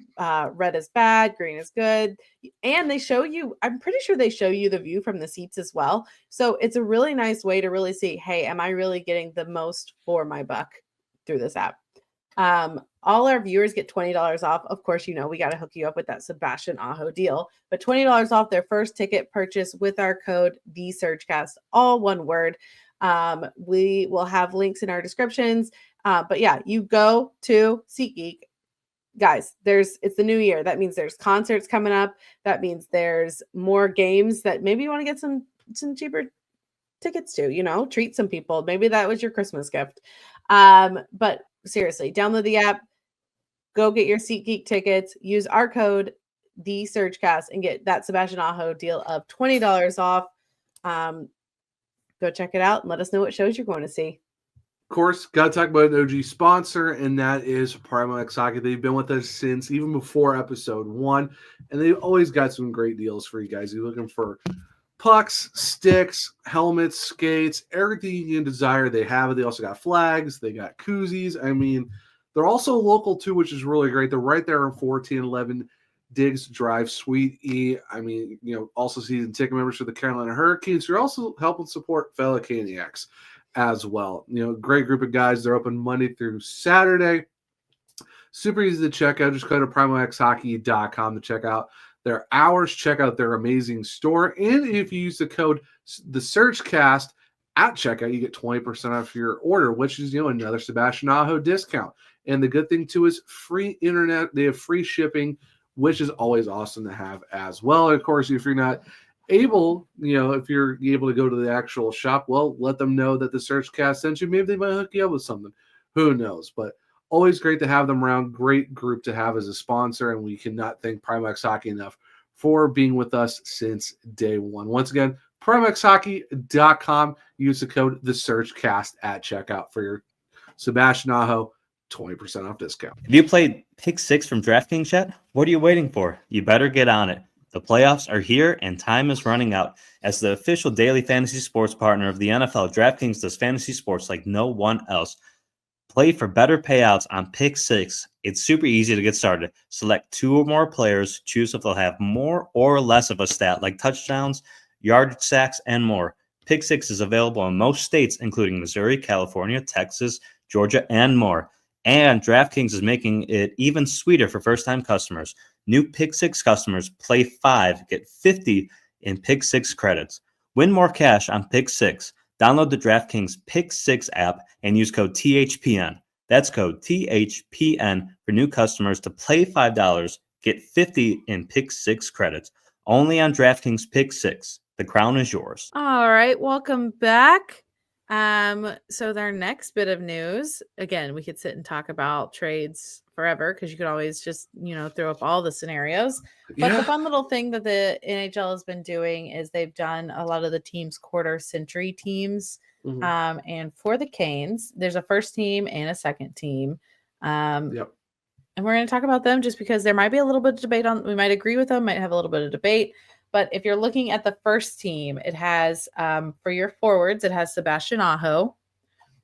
S1: red is bad, green is good. And they show you, I'm pretty sure they show you the view from the seats as well. So it's a really nice way to really see, hey, am I really getting the most for my buck through this app? All our viewers get $20 off. Of course, you know, we got to hook you up with that Sebastian Aho deal, but $20 off their first ticket purchase with our code TheSurgeCast, all one word. We will have links in our descriptions. But yeah, you go to SeatGeek. Guys, it's the new year. That means there's concerts coming up. That means there's more games that maybe you want to get some cheaper tickets to, you know, treat some people. Maybe that was your Christmas gift. But seriously, download the app, go get your SeatGeek tickets, use our code TheSurgeCast and get that Sebastian Aho deal of $20 off. Go check it out and let us know what shows you're going to see.
S2: Of course, got to talk about an OG sponsor, and that is Primo X Hockey. They've been with us since even before episode 1, and they've always got some great deals for you guys. You're looking for pucks, sticks, helmets, skates, everything you can desire, they have it. They also got flags, they got koozies. I mean, they're also local too, which is really great. They're right there on 1411 Diggs Drive, Suite E. I mean, you know, also season ticket members for the Carolina Hurricanes. You're also helping support fellow Caniacs as well. You know, great group of guys. They're open Monday through Saturday. Super easy to check out. Just go to PrimoXHockey.com to check out their hours, check out their amazing store. And if you use the code TheSurgeCast at checkout, you get 20% off your order, which is, you know, another Sebastian Aho discount. And the good thing too is free internet. They have free shipping, which is always awesome to have as well. And of course, if you're not able, you know, if you're able to go to the actual shop, well, let them know that the SurgeCast sent you. Maybe they might hook you up with something. Who knows? But always great to have them around. Great group to have as a sponsor, and we cannot thank Primo X Hockey enough for being with us since day one. Once again, PrimoXHockey.com. Use the code TheSurgeCast at checkout for your Sebastian Aho 20% off discount.
S3: Have you played Pick 6 from DraftKings yet? What are you waiting for? You better get on it. The playoffs are here and time is running out. As the official daily fantasy sports partner of the NFL, DraftKings does fantasy sports like no one else. Play for better payouts on Pick 6. It's super easy to get started. Select 2 or more players. Choose if they'll have more or less of a stat like touchdowns, yard sacks, and more. Pick 6 is available in most states, including Missouri, California, Texas, Georgia, and more. And DraftKings is making it even sweeter for first-time customers. New Pick 6 customers play 5, get 50 in Pick 6 credits. Win more cash on Pick 6. Download the DraftKings Pick 6 app and use code THPN. That's code THPN for new customers to play $5, get 50 in Pick 6 credits. Only on DraftKings Pick 6. The crown is yours.
S1: All right, welcome back. So their next bit of news, again, we could sit and talk about trades forever because you could always just, you know, throw up all the scenarios. But the fun little thing that the NHL has been doing is they've done a lot of the teams quarter century teams And for the Canes, there's a first team and a second team.
S2: Yep.
S1: And we're going to talk about them just because there might be a little bit of debate on. We might agree with them, might have a little bit of debate. But if you're looking at the first team, it has for your forwards, it has Sebastian Aho,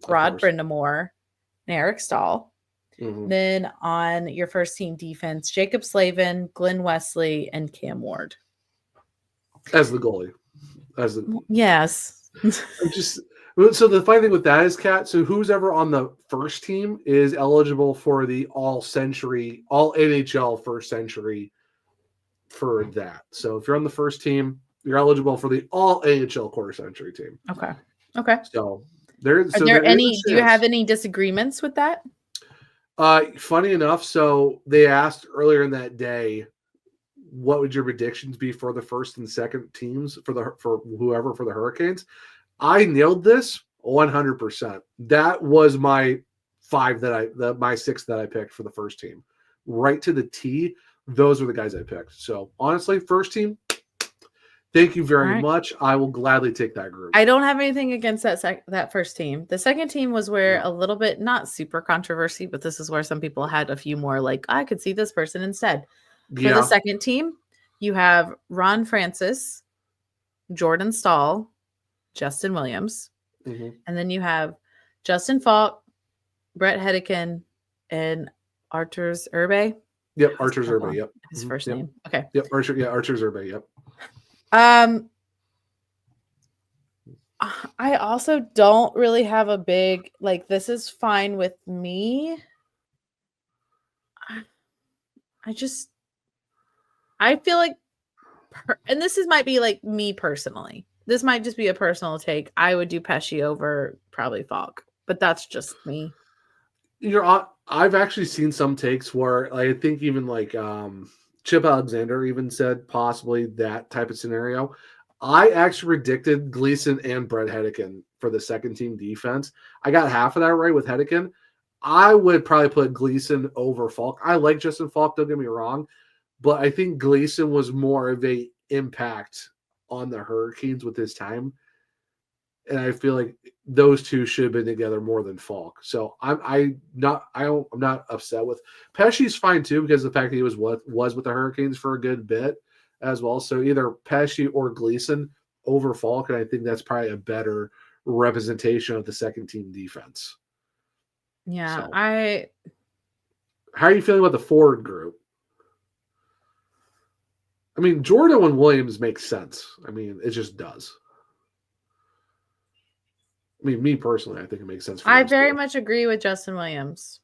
S1: Rod Brindamore, and Eric Stahl. Then on your first team defense, Jacob Slavin, Glenn Wesley, and Cam Ward.
S2: As the goalie.
S1: Yes.
S2: So the funny thing with that is, Kat, so who's ever on the first team is eligible for the all NHL first century for that. So if you're on the first team, you're eligible for the all NHL quarter century team.
S1: Okay.
S2: So
S1: do you have any disagreements with that?
S2: Funny enough, so they asked earlier in that day, what would your predictions be for the first and second teams for the Hurricanes? I nailed this 100%. That was my my 6 that I picked for the first team, right to the T. Those were the guys I picked. So honestly, first team, thank you very much. I will gladly take that group.
S1: I don't have anything against that first team. The second team was where a little bit, not super controversy, but this is where some people had a few more like, I could see this person instead. For the second team, you have Ron Francis, Jordan Stahl, Justin Williams, and then you have Justin Falk, Brett Hedican, and Arturs Urbe.
S2: Yep, Arturs Urbe. Yep,
S1: his first name. Okay.
S2: Yep, Arturs Urbe. Yep.
S1: I also don't really have a big this is fine with me. I feel like, and this might be like me personally. This might just be a personal take. I would do Pesci over probably Falk, but that's just me.
S2: I've actually seen some takes where I think even Chip Alexander even said possibly that type of scenario. I actually predicted Gleason and Brett Hedican for the second team defense. I got half of that right with Hedican. I would probably put Gleason over Falk. I like Justin Falk, don't get me wrong, but I think Gleason was more of a impact on the Hurricanes with his time. And I feel like those two should have been together more than Falk. So I'm not upset with Pesci's fine too, because of the fact that he was with the Hurricanes for a good bit as well. So either Pesci or Gleason over Falk, and I think that's probably a better representation of the second team defense.
S1: Yeah,
S2: so, how are you feeling about the forward group? I mean, Jordan and Williams makes sense. I mean, it just does. I mean, me personally, I think it makes sense.
S1: I very much agree with Justin Williams.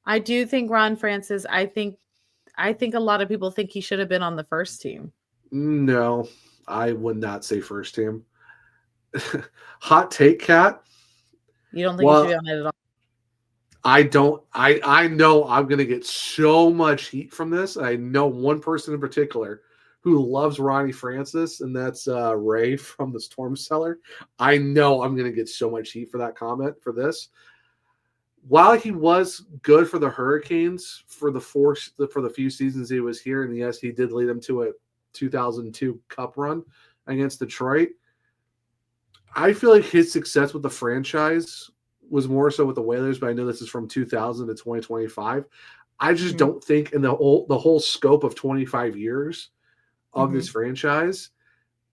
S1: I do think Ron Francis, I think a lot of people think he should have been on the first team.
S2: No, I would not say first team. Hot take, Kat.
S1: You don't think he should be on it at all?
S2: I don't. I know I'm going to get so much heat from this. I know one person in particular who loves Ronnie Francis, and that's Ray from the Storm Cellar. I know I'm going to get so much heat for that comment for this. While he was good for the Hurricanes for the few seasons he was here, and yes, he did lead them to a 2002 Cup run against Detroit, I feel like his success with the franchise was more so with the Whalers, but I know this is from 2000 to 2025. I just don't think in the whole scope of 25 years of this franchise,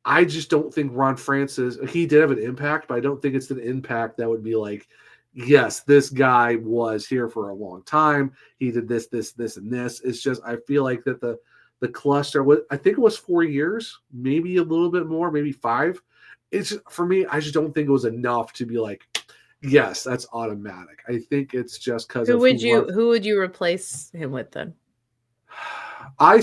S2: I just don't think Ron Francis, he did have an impact, but I don't think it's an impact that would be like, yes, this guy was here for a long time. He did this, and this. It's just, I feel like that the cluster, I think it was 4 years, maybe a little bit more, maybe 5. It's, for me, I just don't think it was enough to be like, yes, that's automatic. I think it's just because
S1: who would you replace him with then?
S2: I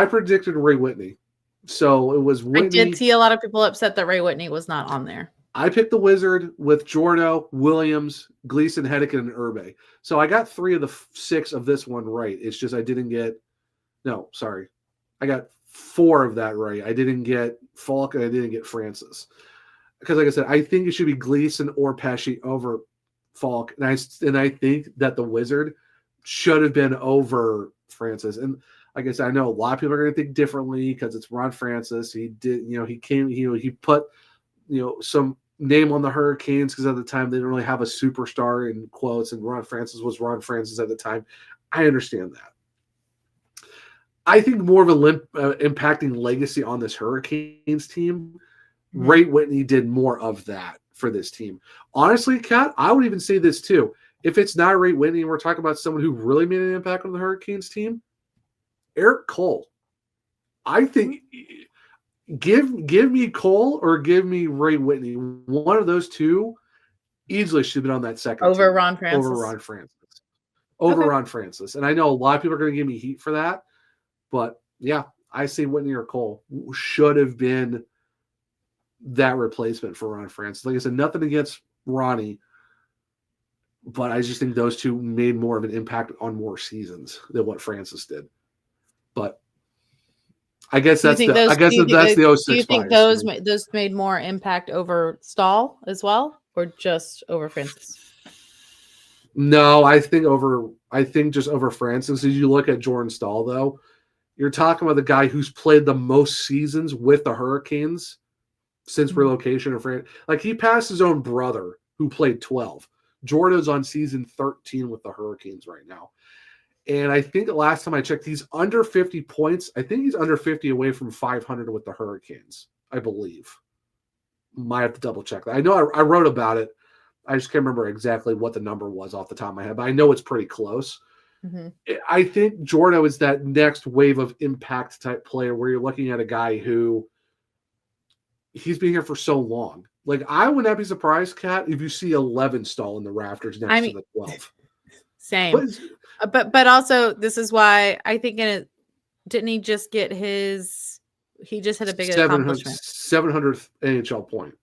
S2: predicted Ray Whitney. So it was Whitney.
S1: I did see a lot of people upset that Ray Whitney was not on there.
S2: I picked the Wizard with Jordo, Williams, Gleason, Hedican, and Urbe. So I got 3 of the 6 of this one right. It's just I got 4 of that right. I didn't get Falk and I didn't get Francis. Because like I said, I think it should be Gleason or Pesci over Falk. And I think that the Wizard should have been over Francis. And like I said, I know a lot of people are going to think differently because it's Ron Francis. He did, he put, some name on the Hurricanes because at the time they didn't really have a superstar in quotes, and Ron Francis was Ron Francis at the time. I understand that. I think more of a impacting legacy on this Hurricanes team. Mm-hmm. Ray Whitney did more of that for this team. Honestly, Kat, I would even say this too. If it's not Ray Whitney and we're talking about someone who really made an impact on the Hurricanes team, Eric Cole. I think give me Cole or give me Ray Whitney. One of those two easily should have been on that second
S1: over
S2: team.
S1: Ron Francis.
S2: Over Ron Francis. And I know a lot of people are going to give me heat for that. But yeah, I say Whitney or Cole should have been that replacement for Ron Francis. Like I said, nothing against Ronnie, but I just think those two made more of an impact on more seasons than what Francis did. But I guess that's the 06
S1: Do you think those made more impact over Stahl as well, or just over Francis?
S2: No, I think just over Francis. As you look at Jordan Stahl, though, you're talking about the guy who's played the most seasons with the Hurricanes since relocation. Like he passed his own brother who played 12. Jordan's on season 13 with the Hurricanes right now. And I think the last time I checked, he's under 50 points. I think he's under 50 away from 500 with the Hurricanes, I believe. Might have to double check that. I know I wrote about it. I just can't remember exactly what the number was off the top of my head, but I know it's pretty close. Mm-hmm. I think Jordan is that next wave of impact type player where you're looking at a guy who he's been here for so long. Like, I would not be surprised, Kat, if you see 11 Stahl in the rafters next to the 12.
S1: Same. But also, this is why I think didn't he just get he just had a big accomplishment.
S2: 700th NHL point.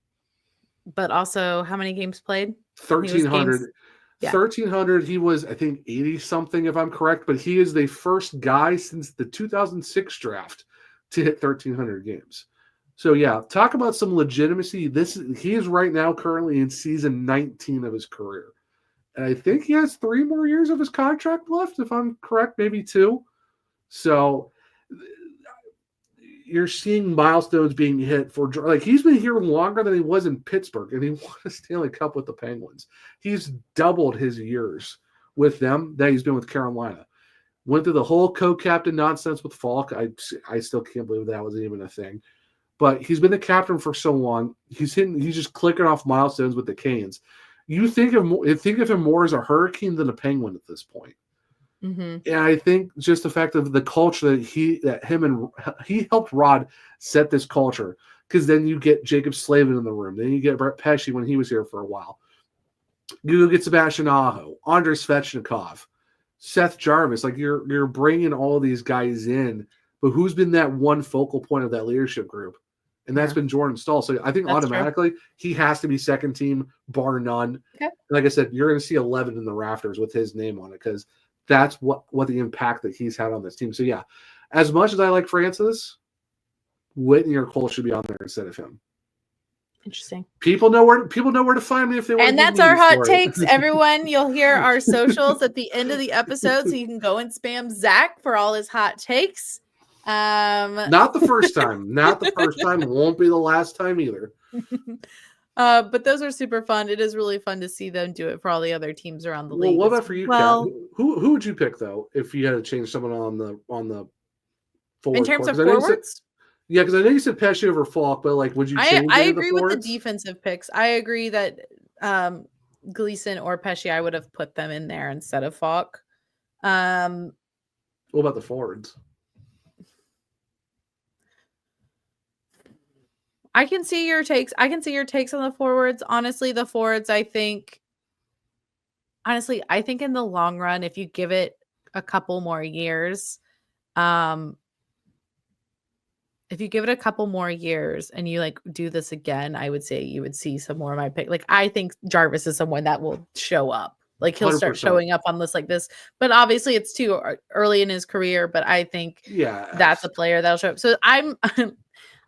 S1: But also, how many games played?
S2: 1,300. Yeah. 1,300. He was, I think, 80-something, if I'm correct. But he is the first guy since the 2006 draft to hit 1,300 games. So, yeah, talk about some legitimacy. He is right now currently in season 19 of his career. And I think he has 3 more years of his contract left, if I'm correct, maybe 2. So you're seeing milestones being hit for, like, he's been here longer than he was in Pittsburgh, and he won a Stanley Cup with the Penguins. He's doubled his years with them that he's been with Carolina. Went through the whole co-captain nonsense with Falk. I still can't believe that was even a thing. But he's been the captain for so long. He's just clicking off milestones with the Canes. You think of him more as a Hurricane than a Penguin at this point. Mm-hmm. And I think just the fact of the culture that he helped Rod set this culture, because then you get Jacob Slavin in the room, then you get Brett Pesce when he was here for a while. You get Sebastian Aho, Andrei Svechnikov, Seth Jarvis. Like you're bringing all these guys in, but who's been that one focal point of that leadership group? And that's been Jordan Stahl. So I think that's automatically he has to be second team, bar none. Okay. Like I said, you're going to see 11 in the rafters with his name on it, because that's what the impact that he's had on this team. So, yeah, as much as I like Francis, Whitney or Cole should be on there instead of him.
S1: Interesting.
S2: People know where to find me if they want.
S1: And that's our hot takes, everyone. You'll hear our socials at the end of the episode, so you can go and spam Zach for all his hot takes.
S2: Not the first time. Not the first time. It won't be the last time either.
S1: But those are super fun. It is really fun to see them do it for all the other teams around the league.
S2: What about for you, Kat? Who would you pick though if you had to change someone on the forward?
S1: In terms of forwards?
S2: Yeah, because I know you said Pesce over Falk, but like, would you change?
S1: I agree with the defensive picks. I agree that Gleason or Pesce, I would have put them in there instead of Falk.
S2: What about the forwards?
S1: I can see your takes. I can see your takes on the forwards. Honestly, the forwards, I think in the long run, if you give it a couple more years, and you like do this again, I would say you would see some more of my pick. Like, I think Jarvis is someone that will show up. Like, he'll 100%. Start showing up on lists like this. But obviously it's too early in his career, but I think that's a player that'll show up. So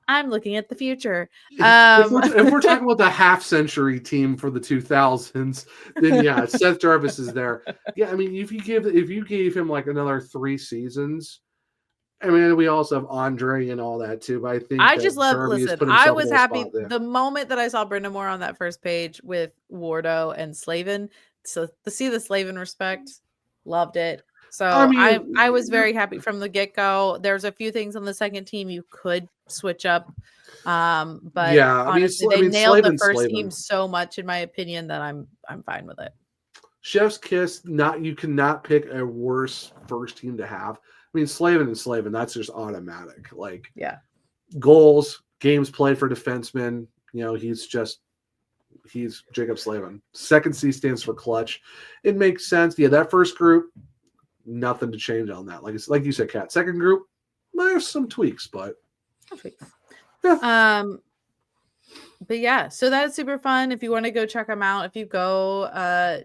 S1: I'm looking at the future.
S2: If we're talking about the half-century team for the 2000s, then Seth Jarvis is there. Yeah, I mean, if you gave him like another 3 seasons, I mean, we also have Andre and all that too. But I think
S1: I just love.
S2: Jeremy has
S1: Listen,
S2: put
S1: I
S2: himself
S1: was
S2: in a
S1: happy
S2: spot there.
S1: the moment that I saw Brindamore on that first page with Wardo and Slavin. So to see the Slavin respect, loved it. So I was very happy from the get go. There's a few things on the second team you could switch up, but
S2: yeah,
S1: honestly, they nailed the first team so much, in my opinion, that I'm fine with it.
S2: Chef's kiss. You cannot pick a worse first team to have. I mean, Slavin and Slavin, that's just automatic. Like,
S1: yeah,
S2: goals, games played for defensemen. You know, he's Jacob Slavin. Second C stands for clutch. It makes sense. Yeah, that first group, nothing to change on that. Like you said, Kat. Second group, there's some tweaks, but
S1: yeah. But yeah, so that's super fun. If you want to go check them out, if you go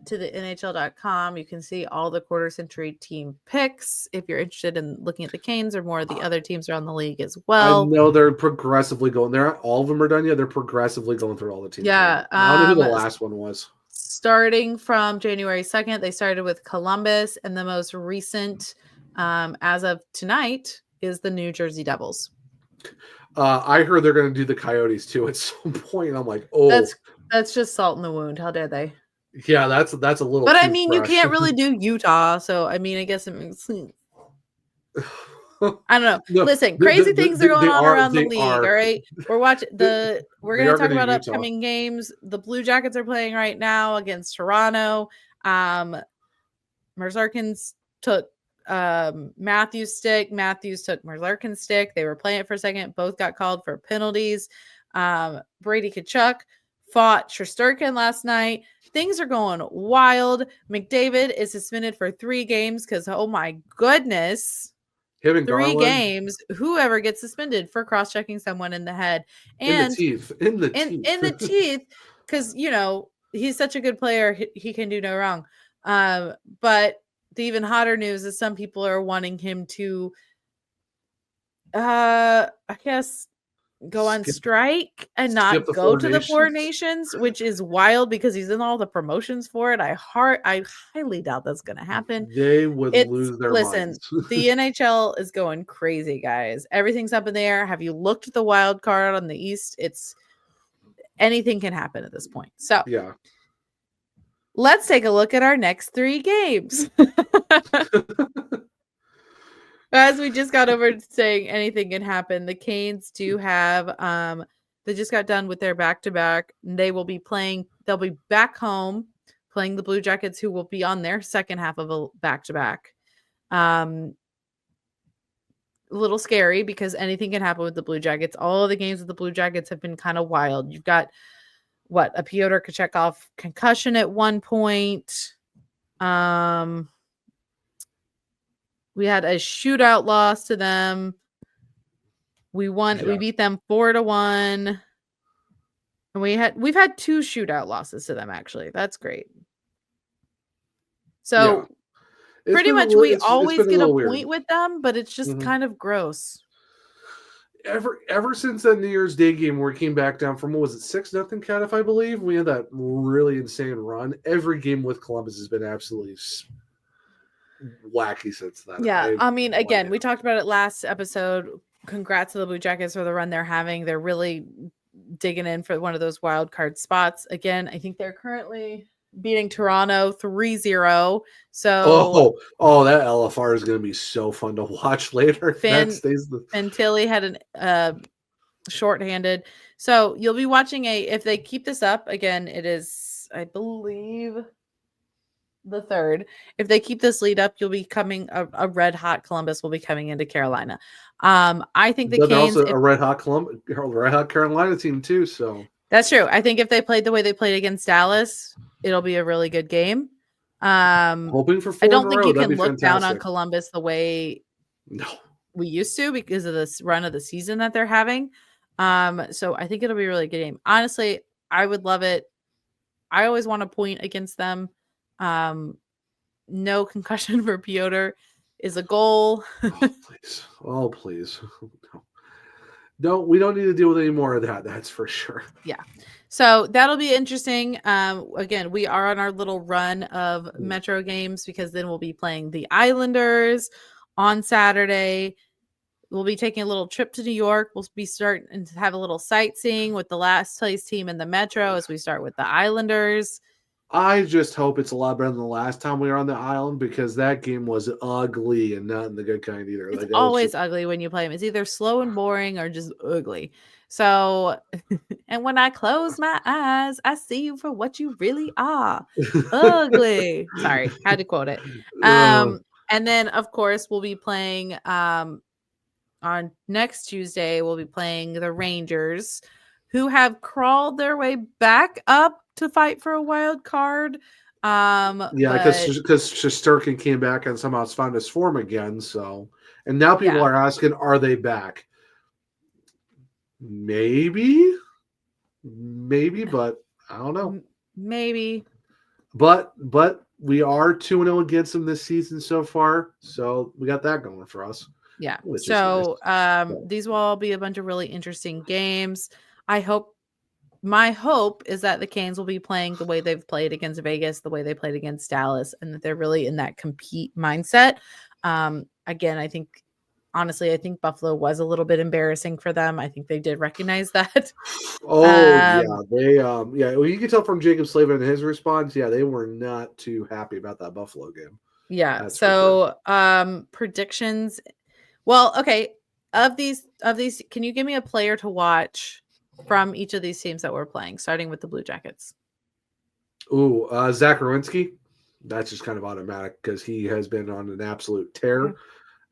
S1: to the NHL.com, you can see all the quarter century team picks. If you're interested in looking at the Canes or more of the other teams around the league as well.
S2: I know they're progressively going. All of them are done yet. They're progressively going through all the teams.
S1: Yeah.
S2: I don't know who the last one was.
S1: Starting from January 2nd, they started with Columbus, and the most recent, as of tonight, is the New Jersey Devils.
S2: I heard they're going to do the Coyotes too at some point. I'm like, oh,
S1: that's just salt in the wound. How dare they?
S2: Yeah, that's a little.
S1: But I mean, fresh. You can't really do Utah, so I mean, I guess it makes sense. I don't know. No, listen, crazy things are going on around the league. All right, we're watching We're going to talk about upcoming games. The Blue Jackets are playing right now against Toronto. Merzarkins took Matthews' stick. Matthews took Merzarkin's stick. They were playing it for a second. Both got called for penalties. Brady Tkachuk fought Shesterkin last night. Things are going wild. McDavid is suspended for 3 games because, oh my goodness, 3 games. Whoever gets suspended for cross-checking someone in the head and
S2: in the
S1: teeth, because you know he's such a good player, he can do no wrong. But the even hotter news is some people are wanting him to, I guess, go on strike and not go to the 4 nations, which is wild because he's in all the promotions for it. I highly doubt that's going to happen.
S2: They would lose their minds.
S1: The NHL is going crazy, guys. Everything's up in the air. Have you looked at the wild card on the East? Anything can happen at this point. So
S2: yeah.
S1: Let's take a look at our next 3 games. As we just got over saying anything can happen, the Canes do have they just got done with their back-to-back. They'll be back home playing the Blue Jackets, who will be on their second half of a back-to-back. A little scary because anything can happen with the Blue Jackets. All of the games with the Blue Jackets have been kind of wild. You've got a Pyotr Kochetkov concussion at one point. We had a shootout loss to them. We won. Yeah. We beat them 4-1. And we've had 2 shootout losses to them, actually. That's great. So pretty much we always get a point with them, but it's just kind of gross.
S2: Ever since that New Year's Day game where we came back down from, what was it, 6-0, Cat, if I believe? We had that really insane run. Every game with Columbus has been absolutely wacky since then.
S1: Yeah, I mean, again, we talked about it last episode. Congrats to the Blue Jackets for the run they're having. They're really digging in for one of those wild card spots. Again, I think they're currently beating Toronto 3-0. So
S2: that LFR is going to be so fun to watch later.
S1: And Tilly had an shorthanded. So you'll be watching if they keep this up, again, it is, I believe, the 3rd. If they keep this lead up, you'll be coming a red hot Columbus will be coming into Carolina. I think the Canes
S2: also a red hot Carolina team too. So
S1: that's true. I think if they played the way they played against Dallas, it'll be a really good game.
S2: Hoping for 4
S1: I don't think you can
S2: look
S1: down on Columbus the way we used to because of this run of the season that they're having. So I think it'll be a really good game. Honestly, I would love it. I always want to point against them. No concussion for Pyotr is a goal.
S2: Oh, please. We don't need to deal with any more of that. That's for sure.
S1: Yeah. So that'll be interesting. Again, we are on our little run of Metro games because then we'll be playing the Islanders on Saturday. We'll be taking a little trip to New York. We'll be starting to have a little sightseeing with the last place team in the Metro as we start with the Islanders.
S2: I just hope it's a lot better than the last time we were on the island because that game was ugly and not in the good kind either.
S1: It's always ugly when you play them. It's either slow and boring or just ugly. So, and when I close my eyes, I see you for what you really are. Ugly. Sorry, had to quote it. And then, of course, we'll be playing on next Tuesday. We'll be playing the Rangers, who have crawled their way back up to fight for a wild card.
S2: Because Shesterkin came back and somehow has found his form again. So, and now people are asking, are they back? Maybe, but I don't know.
S1: Maybe,
S2: but we are 2-0 against them this season so far, so we got that going for us.
S1: Yeah. So nice. These will all be a bunch of really interesting games. My hope is that the Canes will be playing the way they've played against Vegas, the way they played against Dallas, and that they're really in that compete mindset. Again, I think Buffalo was a little bit embarrassing for them. I think they did recognize that.
S2: Well, you can tell from Jacob Slavin and his response. Yeah, they were not too happy about that Buffalo game.
S1: Yeah. That's so predictions. Well, okay. Of these, can you give me a player to watch from each of these teams that we're playing, starting with the Blue Jackets?
S2: Ooh, Zach Werenski. That's just kind of automatic because he has been on an absolute tear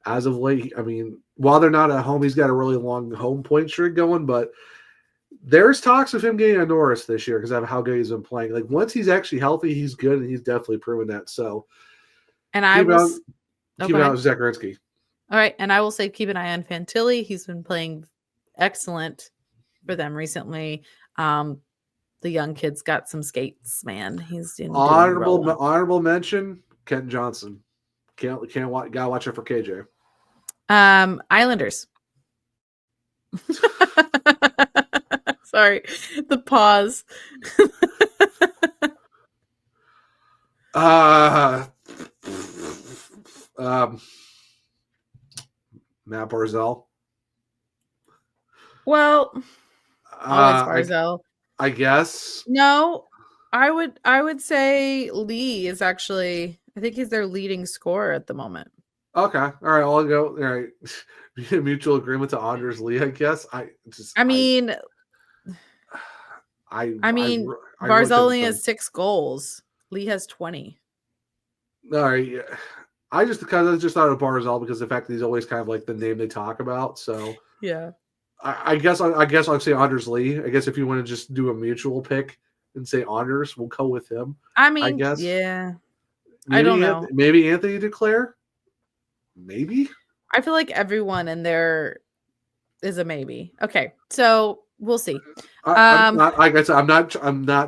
S2: as of late. I mean, while they're not at home, he's got a really long home point streak going, but there's talks of him getting a Norris this year because of how good he's been playing. Like, once he's actually healthy, he's good, and he's definitely proven that. So,
S1: and keep
S2: it out with Zach Werenski.
S1: All right, and I will say keep an eye on Fantilli. He's been playing excellent for them recently. The young kid's got some skates, man. He's in
S2: honorable mention. Kent Johnson. Gotta watch it for KJ.
S1: Islanders. Sorry, the pause.
S2: Matt Barzal.
S1: Well, always Barzal.
S2: I guess.
S1: No, I would say Lee is actually, I think he's their leading scorer at the moment.
S2: Okay. All right. I'll go. All right. Mutual agreement to Anders Lee, I guess.
S1: Barzal only has 6 goals. Lee has 20.
S2: All right. Yeah. I just thought of Barzal because the fact that he's always kind of like the name they talk about. So
S1: yeah.
S2: I guess I'll say Anders Lee. I guess if you want to just do a mutual pick and say Anders, we'll go with him.
S1: I guess. Yeah. I don't know.
S2: Maybe Anthony Duclair. Maybe.
S1: I feel like everyone in there is a maybe. Okay, so we'll see.
S2: I'm not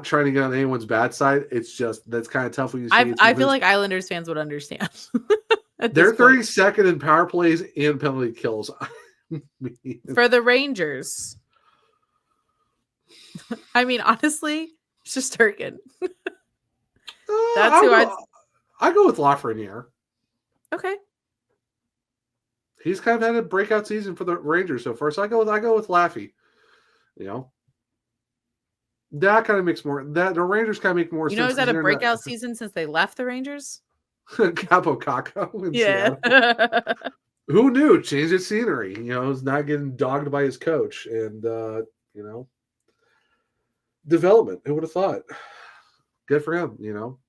S2: trying to get on anyone's bad side. It's just that's kind of tough when you see.
S1: I feel like Islanders fans would understand.
S2: They're 32nd in power plays and penalty kills.
S1: For the Rangers. I mean, honestly, Shesterkin. That's who
S2: I go with Lafreniere.
S1: Okay.
S2: He's kind of had a breakout season for the Rangers so far. So I go with Laffy. You know, that kind of makes more. That the Rangers kind of make more sense.
S1: Is that a breakout season since they left the Rangers?
S2: Capo Caco. Yeah. Who knew? Change of scenery. He's not getting dogged by his coach, and development. Who would have thought? Good for him.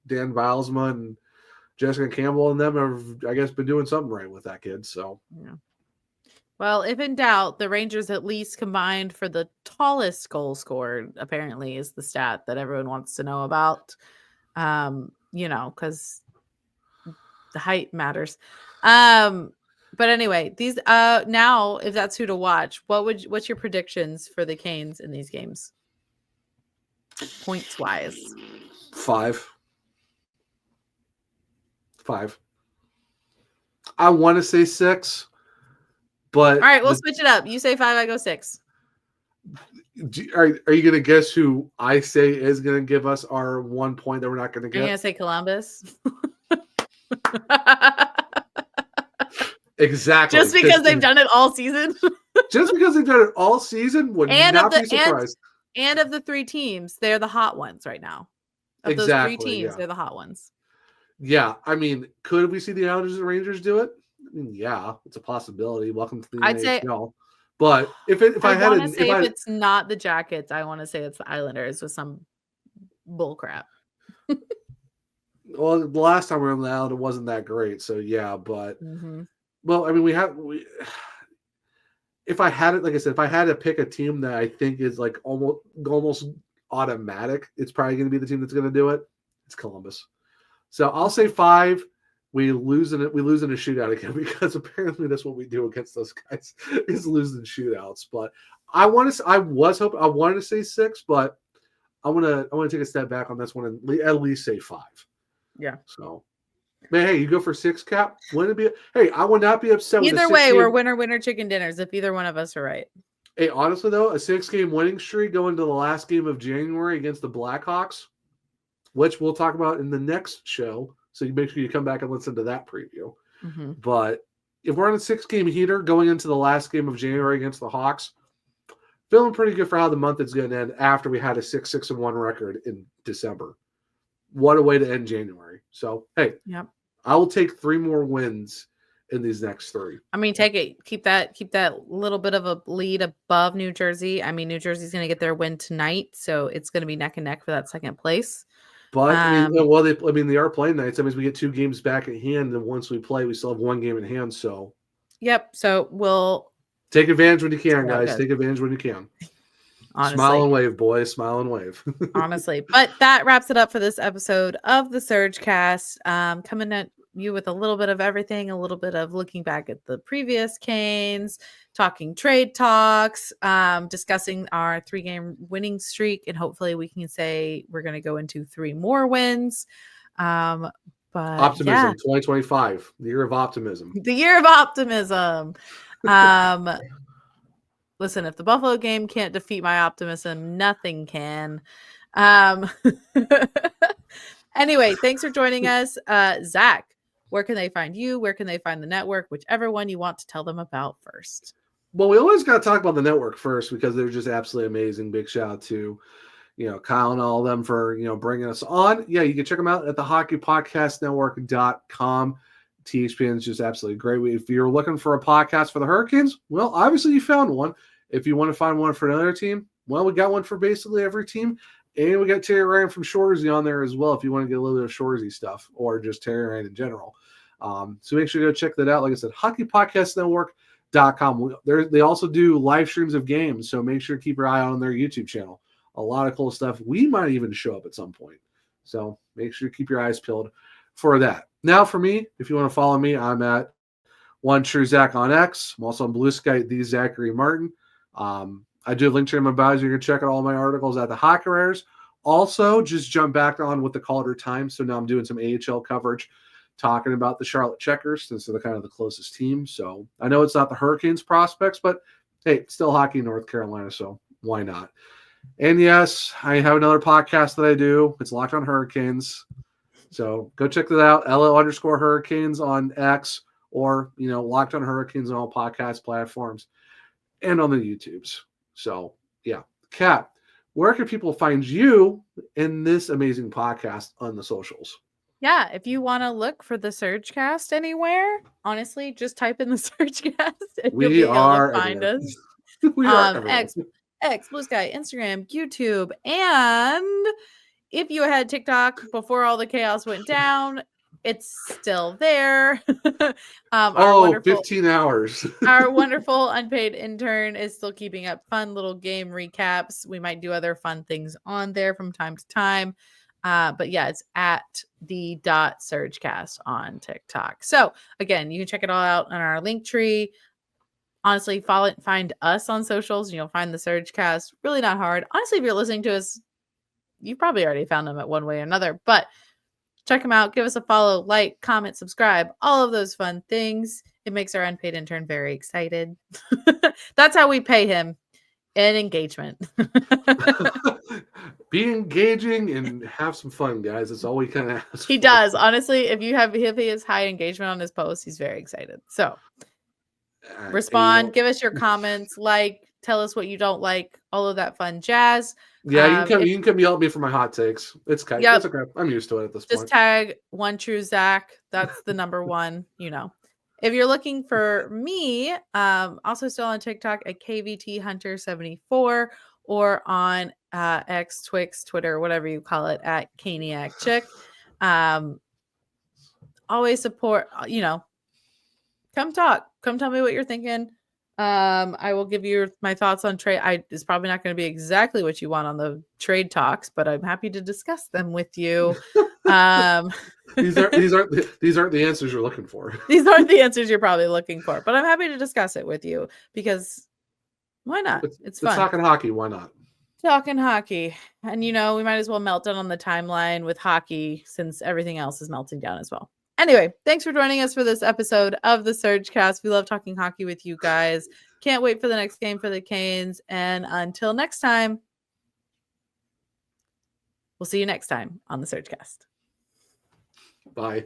S2: Dan Bilesma and Jessica Campbell and them have, I guess, been doing something right with that kid. So,
S1: yeah. Well, if in doubt, the Rangers at least combined for the tallest goal scored, apparently, is the stat that everyone wants to know about. Because the height matters. But anyway, these now, if that's who to watch, what's your predictions for the Canes in these games? Points wise.
S2: 5. I want to say 6, but
S1: all right, we'll switch it up. You say 5, I go 6.
S2: Are you going to guess who I say is going to give us our 1 point that we're not going to get?
S1: Are you going to say Columbus?
S2: Exactly.
S1: Just because they've done it all season.
S2: Just because they've done it all season would not be surprised.
S1: And of the 3 teams, they're the hot ones right now. Of those 3 teams, they're the hot ones.
S2: Yeah, I mean, could we see the Islanders and Rangers do it? I mean, yeah, it's a possibility. Welcome to the NHL. But if it's
S1: not the Jackets, I want to say it's the Islanders with some bull crap.
S2: Well, the last time we were on the Island, it wasn't that great. So yeah, but well, I mean, if I had it, like I said, if I had to pick a team that I think is like almost automatic, it's probably going to be the team that's going to do it. It's Columbus. So I'll say 5. We lose in a shootout again, because apparently that's what we do against those guys is losing shootouts. But I wanted to say 6, but I want to take a step back on this one and at least say 5.
S1: Yeah.
S2: So, man, hey, you go for 6, Cap. Wouldn't it be? Hey, I would not be upset.
S1: Either way, we're winner chicken dinners if either one of us are right.
S2: Hey, honestly though, a 6-game winning streak going to the last game of January against the Blackhawks, which we'll talk about in the next show. So you make sure you come back and listen to that preview. But if we're on a 6-game heater going into the last game of January against the Hawks, feeling pretty good for how the month is going to end after we had a 6-1 record in December. What a way to end January. So, hey, I will take 3 more wins in these next 3.
S1: I mean, take it. Keep that little bit of a lead above New Jersey. I mean, New Jersey's going to get their win tonight, so it's going to be neck and neck for that second place.
S2: But they are playing nights. That means we get 2 games back at hand, and once we play, we still have 1 game in hand. So,
S1: so we'll
S2: take advantage when you can, guys. Take advantage when you can. Honestly. Smile and wave, boys. Smile and wave.
S1: Honestly, but that wraps it up for this episode of the SurgeCast. Coming at you with a little bit of everything, a little bit of looking back at the previous Canes, talking trade talks, discussing our 3-game winning streak, and hopefully we can say we're going to go into 3 more wins. But
S2: optimism, 2025, the year of optimism.
S1: The year of optimism. Listen, if the Buffalo game can't defeat my optimism, nothing can. Anyway, thanks for joining us. Zach, where can they find you? Where can they find the network? Whichever one you want to tell them about first.
S2: Well, we always got to talk about the network first because they're just absolutely amazing. Big shout out to, Kyle and all of them for, bringing us on. Yeah, you can check them out at the hockeypodcastnetwork.com. THPN is just absolutely great. If you're looking for a podcast for the Hurricanes, well, obviously you found one. If you want to find one for another team, well, we got one for basically every team. And we got Terry Ryan from Shoresy on there as well if you want to get a little bit of Shoresy stuff or just Terry Ryan in general. So make sure you go check that out. Like I said, hockeypodcastnetwork.com. They also do live streams of games, so make sure to keep your eye out on their YouTube channel. A lot of cool stuff. We might even show up at some point. So make sure to keep your eyes peeled for that. Now for me, if you want to follow me, I'm at OneTrueZach on X. I'm also on Blue Sky, the Zachary Martin. I do have a link to in my bio. You can check out all my articles at the Hockey Rares. Also, just jump back on with the Calder Times. So now I'm doing some AHL coverage, talking about the Charlotte Checkers since they're kind of the closest team. So I know it's not the Hurricanes prospects, but hey, it's still hockey in North Carolina, so why not? And yes, I have another podcast that I do. It's Locked on Hurricanes. So go check that out. LO_Hurricanes on X, or Locked on Hurricanes on all podcast platforms and on the YouTubes. So yeah, Kat, where can people find you in this amazing podcast on the socials?
S1: Yeah, if you want to look for the SurgeCast anywhere, honestly, just type in the SurgeCast and you'll be able to find us.
S2: We are
S1: X, Blue Sky, Instagram, YouTube, and if you had TikTok before all the chaos went down, it's still there.
S2: 15 hours.
S1: Our wonderful unpaid intern is still keeping up fun little game recaps. We might do other fun things on there from time to time. But yeah, it's at the .surgecast on TikTok. So again, you can check it all out on our link tree. Honestly, find us on socials and you'll find the SurgeCast. Really not hard. Honestly, if you're listening to us, you probably already found them at one way or another, but check them out. Give us a follow, like, comment, subscribe, all of those fun things. It makes our unpaid intern very excited. That's how we pay him. And engagement.
S2: Be engaging and have some fun, guys. That's all we kind of ask.
S1: He does. Honestly, if he has high engagement on his posts, he's very excited. So Respond, give us your comments, tell us what you don't like, all of that fun jazz.
S2: Yeah, you can yell at me for my hot takes. It's okay.
S1: Yep.
S2: It's okay. I'm used to it at this point.
S1: Just tag one true Zach. That's the number one, If you're looking for me, also still on TikTok at KVT Hunter 74 or on X, Twix, Twitter, whatever you call it, at Caniac Chick. Always support, come talk. Come tell me what you're thinking. I will give you my thoughts on trade. It's probably not going to be exactly what you want on the trade talks, but I'm happy to discuss them with you.
S2: These aren't the answers you're looking for.
S1: These aren't the answers you're probably looking for, but I'm happy to discuss it with you because why not? It's fun.
S2: It's talking hockey. Why not?
S1: Talking hockey. And, we might as well melt down on the timeline with hockey since everything else is melting down as well. Anyway, thanks for joining us for this episode of the SurgeCast. We love talking hockey with you guys. Can't wait for the next game for the Canes. And until next time, we'll see you next time on the SurgeCast.
S2: Bye.